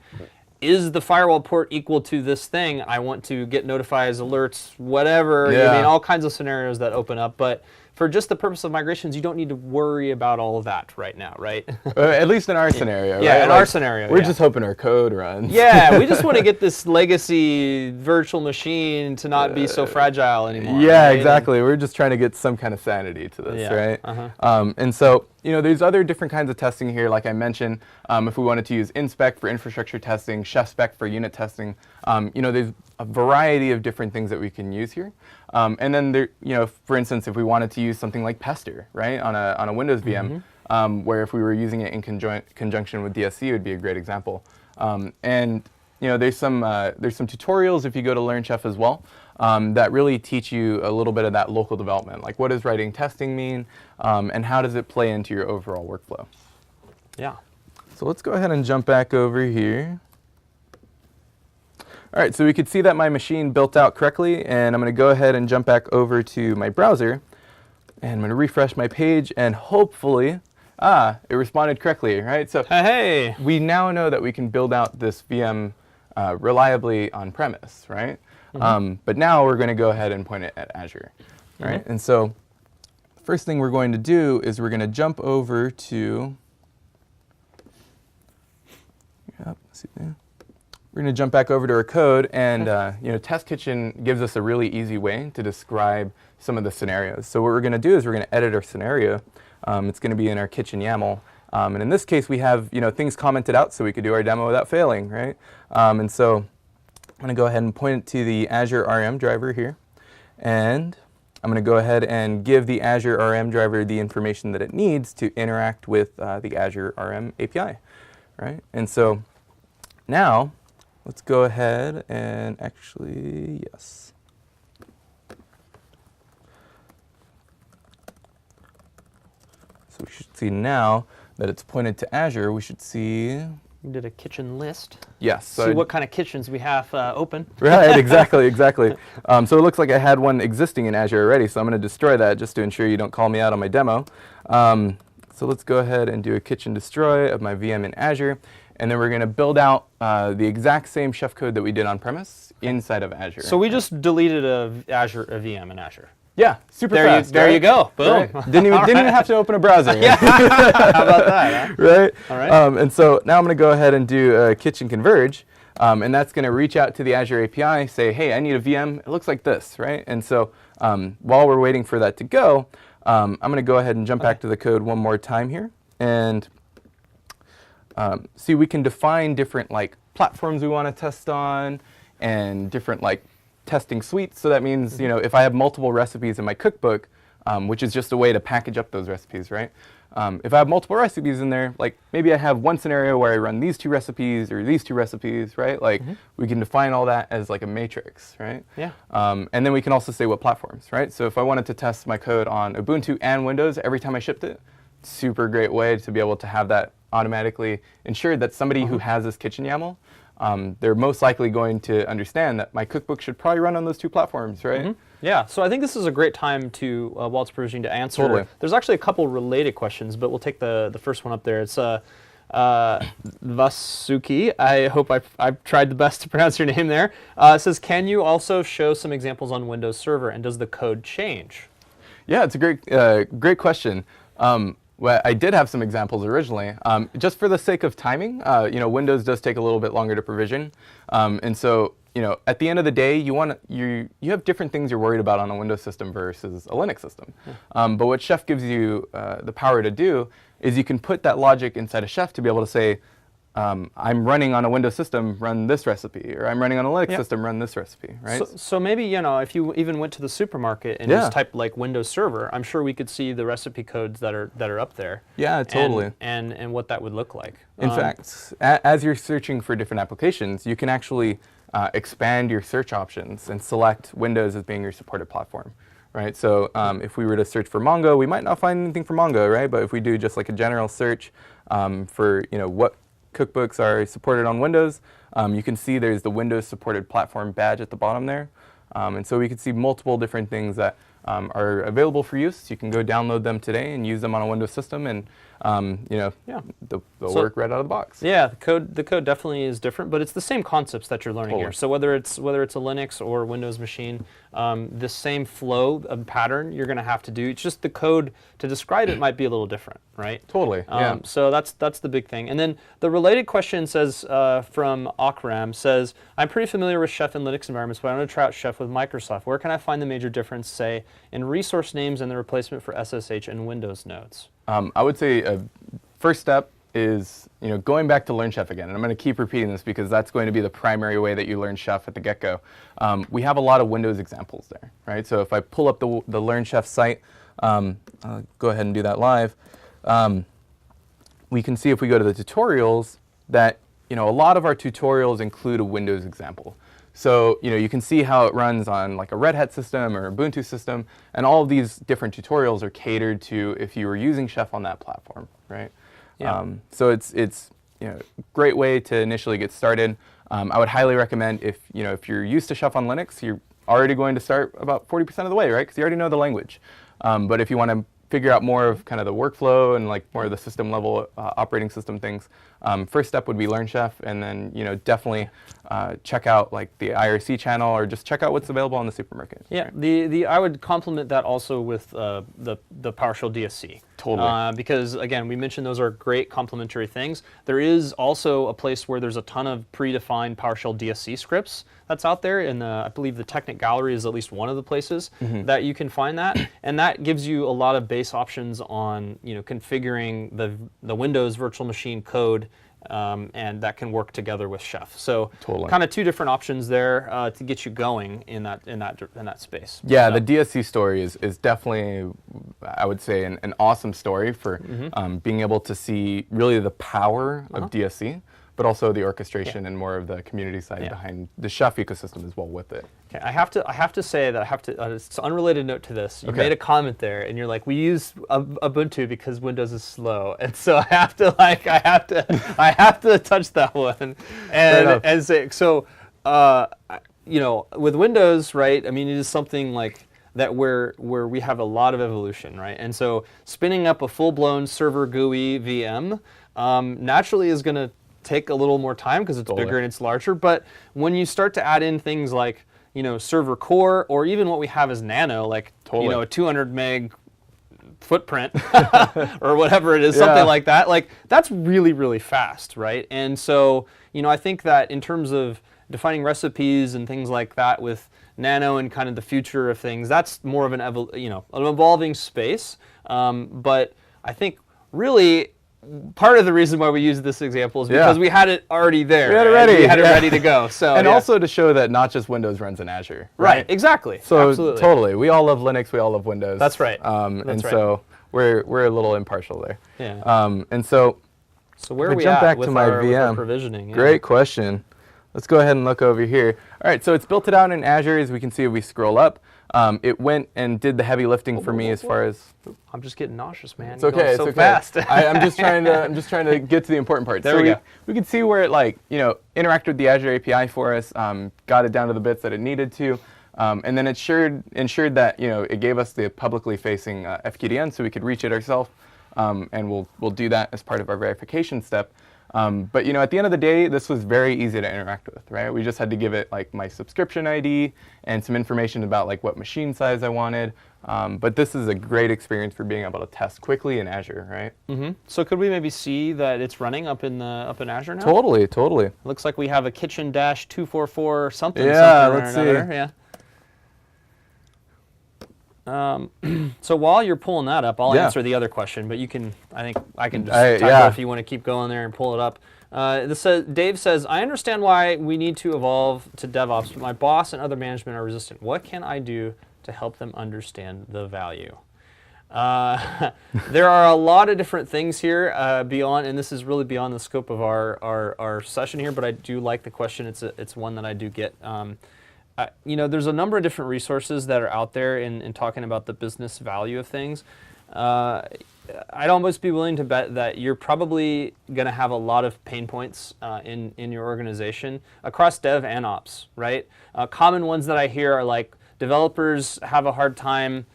is the firewall port equal to this thing? I want to get notifies, alerts, whatever. Yeah. I mean, all kinds of scenarios that open up. But for just the purpose of migrations, you don't need to worry about all of that right now, right? At least in our scenario, Yeah, right? in our scenario, We're yeah. just hoping our code runs. Yeah, we just want to get this legacy virtual machine to not be so fragile anymore. Yeah, right? exactly. We're just trying to get some kind of sanity to this, Yeah, right? And so, there's other different kinds of testing here, like I mentioned. If we wanted to use inspec for infrastructure testing, chef spec for unit testing, there's a variety of different things that we can use here. And then there, for instance, if we wanted to use something like Pester, right, on a Windows VM, where if we were using it in conjunction with DSC, it would be a great example. And there's some tutorials if you go to Learn Chef as well that really teach you a little bit of that local development, like what does writing testing mean, and how does it play into your overall workflow. Yeah. So let's go ahead and jump back over here. All right, so we could see that my machine built out correctly, and I'm going to go ahead and jump back over to my browser, and I'm going to refresh my page, and hopefully, it responded correctly, right? So Hey. we now know that we can build out this VM reliably on premise, right? But now we're going to go ahead and point it at Azure, right? And so first thing we're going to do is we're going to jump over to, we're going to jump back over to our code, and Test Kitchen gives us a really easy way to describe some of the scenarios. So what we're going to do is we're going to edit our scenario. It's going to be in our kitchen YAML. And in this case, we have things commented out so we could do our demo without failing, right? And so I'm going to go ahead and point it to the Azure RM driver here. And I'm going to go ahead and give the Azure RM driver the information that it needs to interact with the Azure RM API, right? And so now, let's go ahead and actually, yes. So we should see now that it's pointed to Azure, we should see. We did a kitchen list. Yes. See what kind of kitchens we have open. Right, exactly. So it looks like I had one existing in Azure already, so I'm going to destroy that just to ensure you don't call me out on my demo. So let's go ahead and do a kitchen destroy of my VM in Azure. And then we're going to build out the exact same chef code that we did on premise inside of Azure. So we just deleted a VM in Azure. Yeah, super fast. There you go. Boom. Right. Didn't even have to open a browser. Yeah. How about that? Huh? Right. All right. And so now I'm going to go ahead and do kitchen converge, and that's going to reach out to the Azure API, say, hey, I need a VM. It looks like this, right? And so while we're waiting for that to go, I'm going to go ahead and jump back to the code one more time here, and see we can define different platforms we want to test on, and different testing suites. So that means if I have multiple recipes in my cookbook, which is just a way to package up those recipes, right? If I have multiple recipes in there, maybe I have one scenario where I run these 2 recipes or these 2 recipes, right? We can define all that as a matrix, right? Yeah. And then we can also say what platforms, right? So if I wanted to test my code on Ubuntu and Windows every time I shipped it, super great way to be able to have that automatically ensured that somebody who has this kitchen YAML, they're most likely going to understand that my cookbook should probably run on those 2 platforms, right? Yeah, so I think this is a greit time to, while it's provisioning, to answer. Totally. There's actually a couple related questions, but we'll take the first one up there. It's Vasuki. I hope I've tried the best to pronounce your name there. It says, can you also show some examples on Windows Server, and does the code change? Yeah, it's a great question. Well, I did have some examples originally. Just for the sake of timing, Windows does take a little bit longer to provision, and so at the end of the day, you have different things you're worried about on a Windows system versus a Linux system. But what Chef gives you the power to do is you can put that logic inside a Chef to be able to say, I'm running on a Windows system, run this recipe, or I'm running on a Linux system, run this recipe, right? So maybe, if you even went to the supermarket and just typed Windows Server, I'm sure we could see the recipe codes that are up there. Yeah, totally. And what that would look like. In fact, as you're searching for different applications, you can actually expand your search options and select Windows as being your supported platform. Right, so if we were to search for Mongo, we might not find anything for Mongo, right? But if we do just a general search for what cookbooks are supported on Windows, you can see there's the Windows supported platform badge at the bottom there. And so we can see multiple different things that are available for use. You can go download them today and use them on a Windows system, and they'll work right out of the box. Yeah, the code definitely is different, but it's the same concepts that you're learning here. So whether it's a Linux or Windows machine, the same flow of pattern you're going to have to do. It's just the code to describe it might be a little different, right? Totally. Yeah. So that's the big thing. And then the related question says from Akram says, I'm pretty familiar with Chef in Linux environments, but I want to try out Chef with Microsoft. Where can I find the major difference, say, in resource names and the replacement for SSH in Windows nodes? I would say first step is going back to Learn Chef again, and I'm going to keep repeating this because that's going to be the primary way that you learn Chef at the get-go. We have a lot of Windows examples there, right? So if I pull up the Learn Chef site, I'll go ahead and do that live. We can see if we go to the tutorials that a lot of our tutorials include a Windows example. So you can see how it runs on a Red Hat system or Ubuntu system, and all of these different tutorials are catered to if you were using Chef on that platform, right? Yeah. So it's a great way to initially get started. I would highly recommend if you're used to Chef on Linux, you're already going to start about 40% of the way, right? Because you already know the language. But if you want to figure out more of kind of the workflow and like more of the system level operating system things, first step would be learn Chef, and then definitely check out like the IRC channel, or just check out what's available on the supermarket. Yeah, right? I would complement that also with the PowerShell DSC. Totally. Because again, we mentioned those are great complementary things. There is also a place where there's a ton of predefined PowerShell DSC scripts that's out there, and I believe the Technic Gallery is at least one of the places that you can find that, and that gives you a lot of base options on configuring the Windows virtual machine code. And that can work together with Chef. So kind of two different options there to get you going in that space. Yeah, the DSC story is definitely, I would say, an awesome story for being able to see really the power of DSC, but also the orchestration and more of the community side behind the Chef ecosystem as well with it. Okay, I have to say that it's an unrelated note to this. You made a comment there, and you're like, we use Ubuntu because Windows is slow, and so I have to touch that one and say so. With Windows, right? I mean, it is something like that where we have a lot of evolution, right? And so spinning up a full-blown server GUI VM naturally is going to take a little more time because it's bigger and it's larger. But when you start to add in things like server core, or even what we have as Nano, like a 200 meg footprint or whatever it is, something like that. Like that's really, really fast, right? And so I think that in terms of defining recipes and things like that with Nano and kind of the future of things, that's more of an evolving space. But I think really part of the reason why we use this example is because we had it already there. We had it ready. We had it ready to go. So and also to show that not just Windows runs in Azure. Right. Exactly. So absolutely. Totally, we all love Linux. We all love Windows. That's right. So we're a little impartial there. Yeah. And so where are we jump at back with to my our VM provisioning? Great question. Let's go ahead and look over here. All right, so it's built it out in Azure. As we can see, if we scroll up, it went and did the heavy lifting for me as far as. I'm just getting nauseous, man. It's okay. It's so fast. I'm just trying to get to the important part. There we go. We could see where it interacted with the Azure API for us, got it down to the bits that it needed to, and then it ensured that it gave us the publicly facing FQDN so we could reach it ourselves, and we'll do that as part of our verification step. But at the end of the day, this was very easy to interact with, right? We just had to give it like my subscription ID and some information about like what machine size I wanted. But this is a great experience for being able to test quickly in Azure, right? So could we maybe see that it's running up in Azure now? Totally. Looks like we have a kitchen dash 244 something. Yeah, something let's or another. see. Yeah. So while you're pulling that up, I'll answer the other question, but I think I can just type it if you want to keep going there and pull it up. Dave says, I understand why we need to evolve to DevOps, but my boss and other management are resistant. What can I do to help them understand the value? There are a lot of different things here beyond, and this is really beyond the scope of our session here, but I do like the question. It's one that I do get. There's a number of different resources that are out there in talking about the business value of things. I'd almost be willing to bet that you're probably going to have a lot of pain points in your organization across dev and ops, right? Common ones that I hear are like developers have a hard time,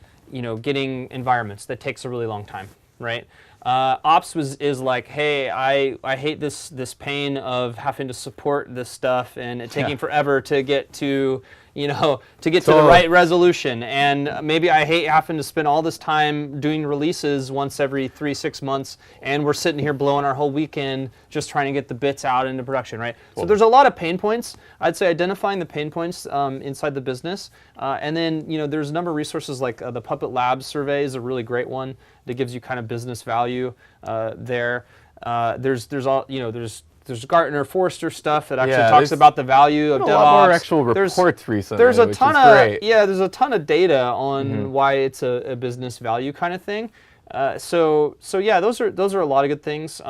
getting environments. That takes a really long time, right? Ops is like, hey, I hate this pain of having to support this stuff and it taking forever to get to to the right resolution, and maybe I hate having to spend all this time doing releases once every 3-6 months, and we're sitting here blowing our whole weekend just trying to get the bits out into production, right? So there's a lot of pain points. I'd say identifying the pain points inside the business, and then there's a number of resources like the Puppet Labs survey is a really great one that gives you kind of business value there. There's Gartner, Forrester stuff that actually talks about the value of DevOps. A lot more actual reports recently. There's a ton of great. there's a ton of data on why it's a business value kind of thing. So those are a lot of good things.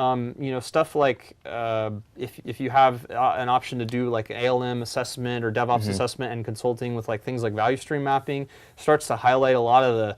Stuff like if you have an option to do like ALM assessment or DevOps assessment and consulting with like things like value stream mapping, starts to highlight a lot of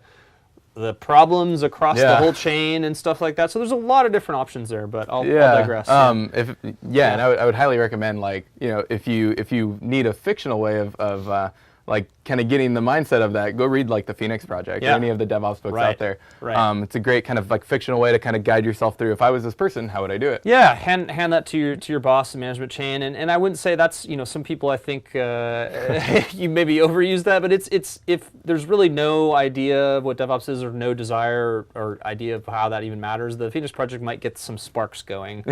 the problems across the Yeah. whole chain and stuff like that. So there's a lot of different options there, but I'll digress. And I would highly recommend, like, if you need a fictional way of like kind of getting the mindset of that, go read like the Phoenix Project or any of the DevOps books out there. Right. It's a great kind of like fictional way to kind of guide yourself through. If I was this person, how would I do it? Yeah, hand that to your boss and management chain, and I wouldn't say that's, some people, I think you maybe overuse that, but it's if there's really no idea of what DevOps is or no desire or idea of how that even matters, the Phoenix Project might get some sparks going,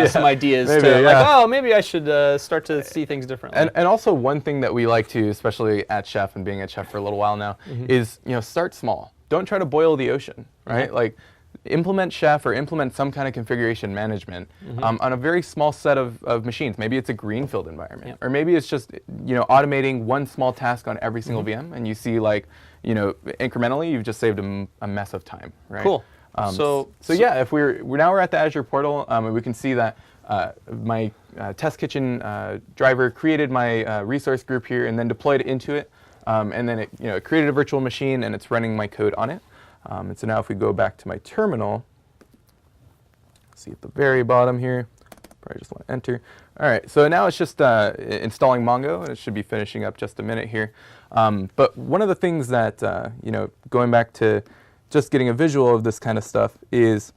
some ideas like, maybe I should start to see things differently. And also one thing that we like to, especially at Chef and being at Chef for a little while now, is start small. Don't try to boil the ocean, right? Like, implement Chef or implement some kind of configuration management on a very small set of machines. Maybe it's a greenfield environment, or maybe it's just automating one small task on every single VM, and you see, like, incrementally you've just saved a mess of time, right? Cool. So yeah, if we're at the Azure portal, and we can see that my test kitchen driver created my resource group here and then deployed it into it, and then it created a virtual machine and it's running my code on it. And so now if we go back to my terminal, see at the very bottom here, probably just want to enter. All right, so now it's just installing Mongo, and it should be finishing up just a minute here. But one of the things that, going back to just getting a visual of this kind of stuff is,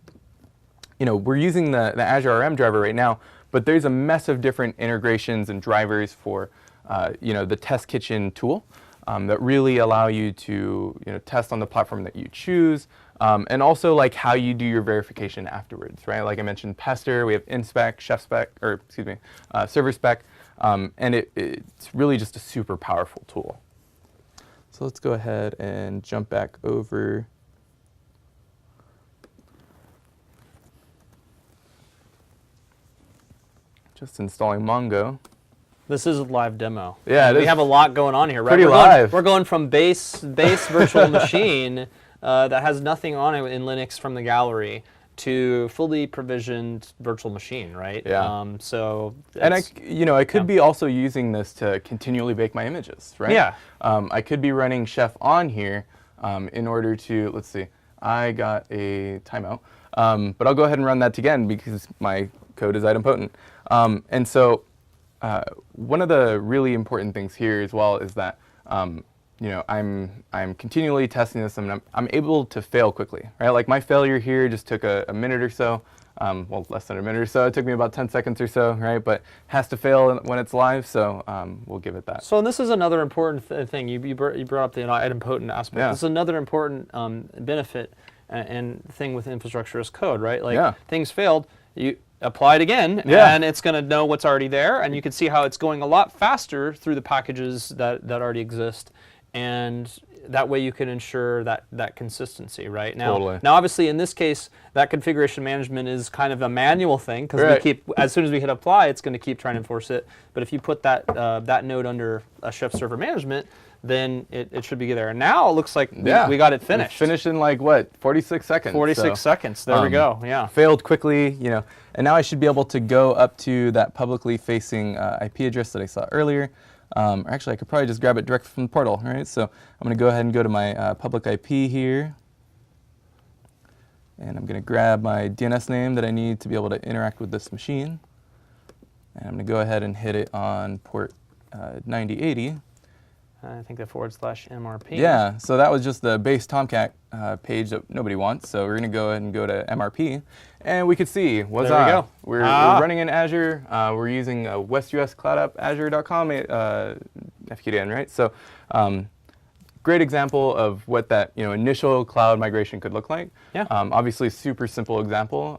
we're using the Azure RM driver right now, but there's a mess of different integrations and drivers for, the Test Kitchen tool that really allow you to, test on the platform that you choose, and also like how you do your verification afterwards, right? Like I mentioned, Pester, we have InSpec, Chef Spec, or excuse me, Server Spec, and it's really just a super powerful tool. So let's go ahead and jump back over. Just installing Mongo. This is a live demo. Yeah, we have a lot going on here, right? Pretty live. We're going from base virtual machine that has nothing on it in Linux from the gallery to fully provisioned virtual machine, right? Yeah. And I could be also using this to continually bake my images, right? Yeah. I could be running Chef on here in order to, let's see, I got a timeout, but I'll go ahead and run that again because my code is idempotent. And so one of the really important things here as well is that I'm continually testing this, and I'm able to fail quickly, right? Like my failure here just took a minute or so, well, less than a minute or so. It took me about 10 seconds or so, right? But has to fail when it's live, so we'll give it that. So this is another important thing. You brought up the idempotent aspect. Yeah. This is another important benefit and thing with infrastructure as code, right? Like things failed, you apply it again, and it's going to know what's already there, and you can see how it's going a lot faster through the packages that already exist, and that way you can ensure that consistency, right? Now, obviously in this case, that configuration management is kind of a manual thing because we keep, as soon as we hit apply, it's going to keep trying to enforce it. But if you put that node under a Chef server management, then it should be there. And now it looks like we got it finished. It's finished in like what, 46 seconds? 46 seconds. There we go. Yeah. Failed quickly, and now I should be able to go up to that publicly facing IP address that I saw earlier. Or actually, I could probably just grab it directly from the portal, right? So I'm going to go ahead and go to my public IP here. And I'm going to grab my DNS name that I need to be able to interact with this machine. And I'm going to go ahead and hit it on port 9080. I think the /MRP. Yeah, so that was just the base Tomcat page that nobody wants. So we're going to go ahead and go to MRP. And we could see what's on. There we go. We're running in Azure. We're using WestUS Cloud App Azure.com FQDN, right? So great example of what that initial cloud migration could look like. Yeah. Obviously, super simple example,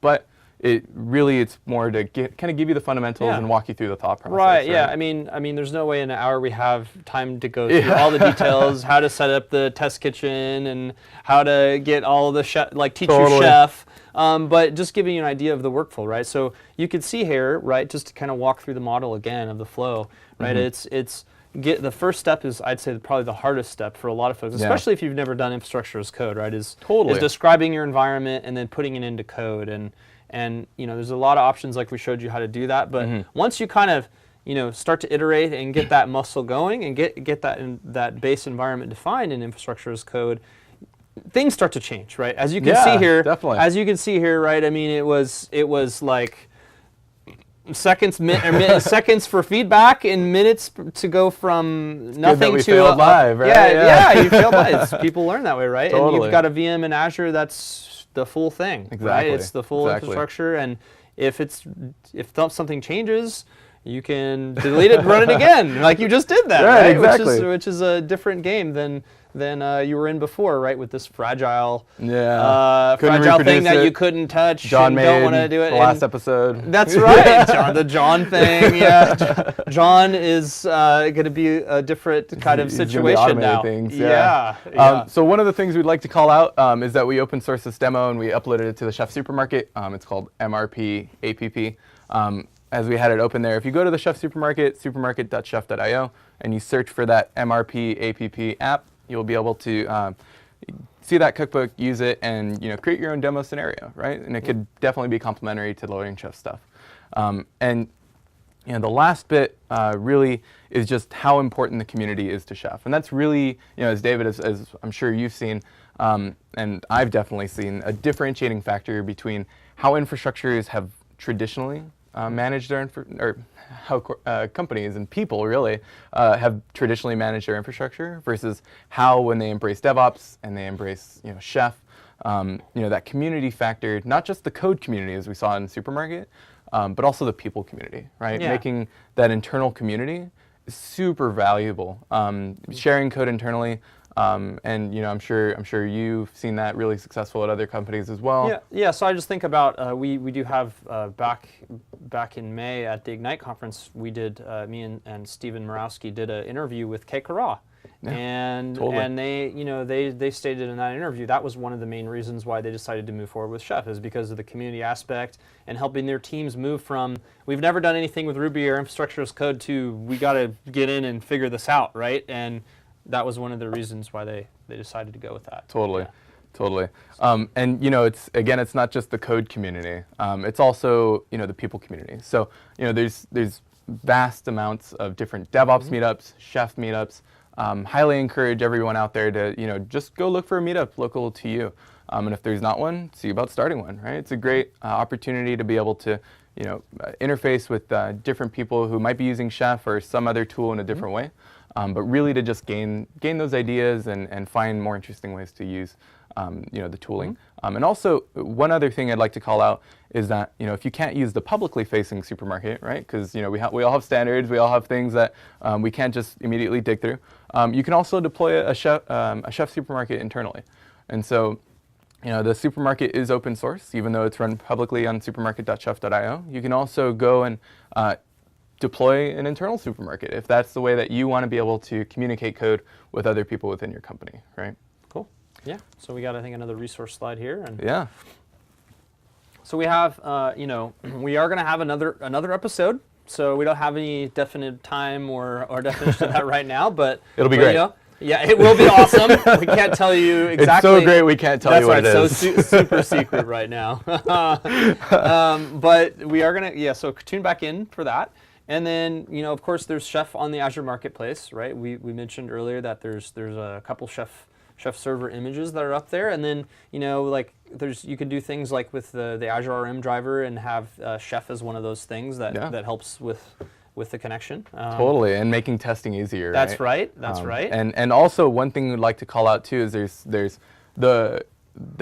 but it's more to kind of give you the fundamentals and walk you through the thought process. Right. Yeah. I mean, there's no way in an hour we have time to go through all the details, how to set up the test kitchen, and how to get all of the teach your chef. But just giving you an idea of the workflow, right? So you can see here, right, just to kind of walk through the model again of the flow, right? The first step is, I'd say, probably the hardest step for a lot of folks, especially if you've never done infrastructure as code, right? Is describing your environment and then putting it into code. And there's a lot of options, like we showed you how to do that. But once you kind of start to iterate and get that muscle going and get that base environment defined in infrastructure as code, things start to change, right? As you can Yeah, see here, definitely. as you can see here, right? I mean, it was like seconds for feedback and minutes to go from nothing that we to failed live, right? Yeah, you failed live. People learn that way, right? And Totally. you've got a VM in Azure that's the full thing, right? Exactly. It's the full Exactly. infrastructure, and if something changes, you can delete it and run it again, like you just did that, Right, right? exactly. Which is a different game than you were in before, right? With this fragile, Yeah. Couldn't fragile thing reproduce that it. you couldn't touch. John and made don't want to do it. the last episode. That's right, the John thing. Yeah, John is going to be a different kind of He's gonna be situation automating now. things, yeah. So one of the things we'd like to call out is that we open sourced this demo and we uploaded it to the Chef Supermarket. It's called MRP APP. As we had it open there, if you go to the Chef Supermarket, supermarket.chef.io, and you search for that MRP APP app, you'll be able to see that cookbook, use it, and create your own demo scenario, right? And it could definitely be complementary to the Learning Chef stuff. And the last bit really is just how important the community is to Chef. And that's really, as David, as I'm sure you've seen, and I've definitely seen, a differentiating factor between how infrastructures have traditionally managed their or how companies and people really have traditionally managed their infrastructure versus how when they embrace DevOps and they embrace Chef, that community factor, not just the code community as we saw in Supermarket, but also the people community, right? Yeah. Making that internal community is super valuable. Sharing code internally. And I'm sure you've seen that really successful at other companies as well. Yeah. So I just think about we do have back in May at the Ignite conference, we did me and Stephen Murawski did an interview with Kay Kara. Yeah, and totally. and they stated in that interview that was one of the main reasons why they decided to move forward with Chef, is because of the community aspect and helping their teams move from we've never done anything with Ruby or infrastructure as code to we got to get in and figure this out, right? And that was one of the reasons why they decided to go with that. Totally. And it's not just the code community. It's also the people community. So there's vast amounts of different DevOps meetups, Chef meetups. Highly encourage everyone out there to just go look for a meetup local to you. And if there's not one, see about starting one. Right? It's a great opportunity to be able to interface with different people who might be using Chef or some other tool in a different way. But really to just gain those ideas and find more interesting ways to use the tooling. And also, one other thing I'd like to call out is that if you can't use the publicly facing Supermarket, right? Because we all have standards, we all have things that we can't just immediately dig through. You can also deploy a Chef Supermarket internally, and so. The Supermarket is open source, even though it's run publicly on supermarket.chef.io. You can also go and deploy an internal Supermarket if that's the way that you want to be able to communicate code with other people within your company, right? Cool. Yeah. So we got, I think, another resource slide here. And Yeah. So we have, we are going to have another episode. So we don't have any definite time or definition of that right now, but It'll be great. Yeah, it will be awesome. We can't tell you exactly. It's so great we can't tell you what it is. That's right, so super secret right now. But we are going to, so tune back in for that. And then, of course, there's Chef on the Azure Marketplace, right? We mentioned earlier that there's a couple Chef server images that are up there. And then, you can do things like with the Azure RM driver and have Chef as one of those things that helps with the connection. Totally, and making testing easier. That's right. That's right. And also one thing we'd like to call out too is there's the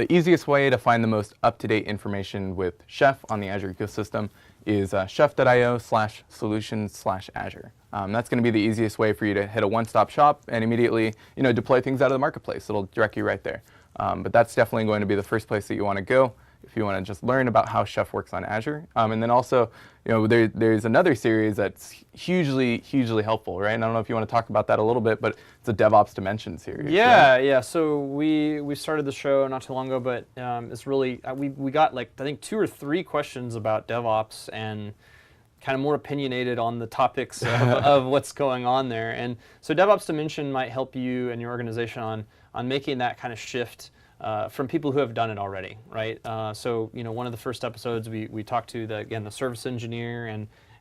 easiest way to find the most up-to-date information with Chef on the Azure ecosystem is chef.io/solutions/Azure. That's going to be the easiest way for you to hit a one-stop shop and immediately deploy things out of the marketplace. It'll direct you right there. But that's definitely going to be the first place that you want to go if you want to just learn about how Chef works on Azure. And then also, there's another series that's hugely helpful, right? And I don't know if you want to talk about that a little bit, but it's a DevOps Dimension series. Yeah. So we started the show not too long ago, but it's really, we got I think 2 or 3 questions about DevOps and kind of more opinionated on the topics of what's going on there. And so DevOps Dimension might help you and your organization on making that kind of shift from people who have done it already, right? So one of the first episodes we talked to the service engineer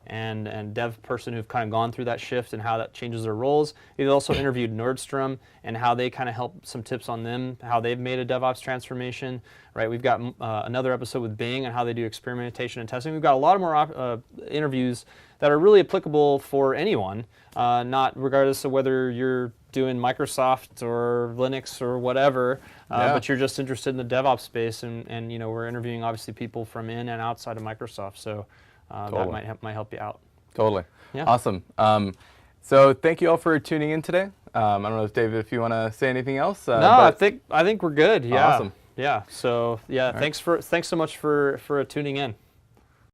and dev person who've kind of gone through that shift and how that changes their roles. We've also interviewed Nordstrom and how they kind of help, some tips on them, how they've made a DevOps transformation, right? We've got another episode with Bing on how they do experimentation and testing. We've got a lot of more interviews that are really applicable for anyone, not regardless of whether you're doing Microsoft or Linux or whatever, but you're just interested in the DevOps space, and we're interviewing obviously people from in and outside of Microsoft, so that might help you out. Totally. Yeah. Awesome. So thank you all for tuning in today. I don't know if David, if you want to say anything else. No, I think we're good. Yeah. Awesome. Yeah. So yeah, thanks so much for tuning in.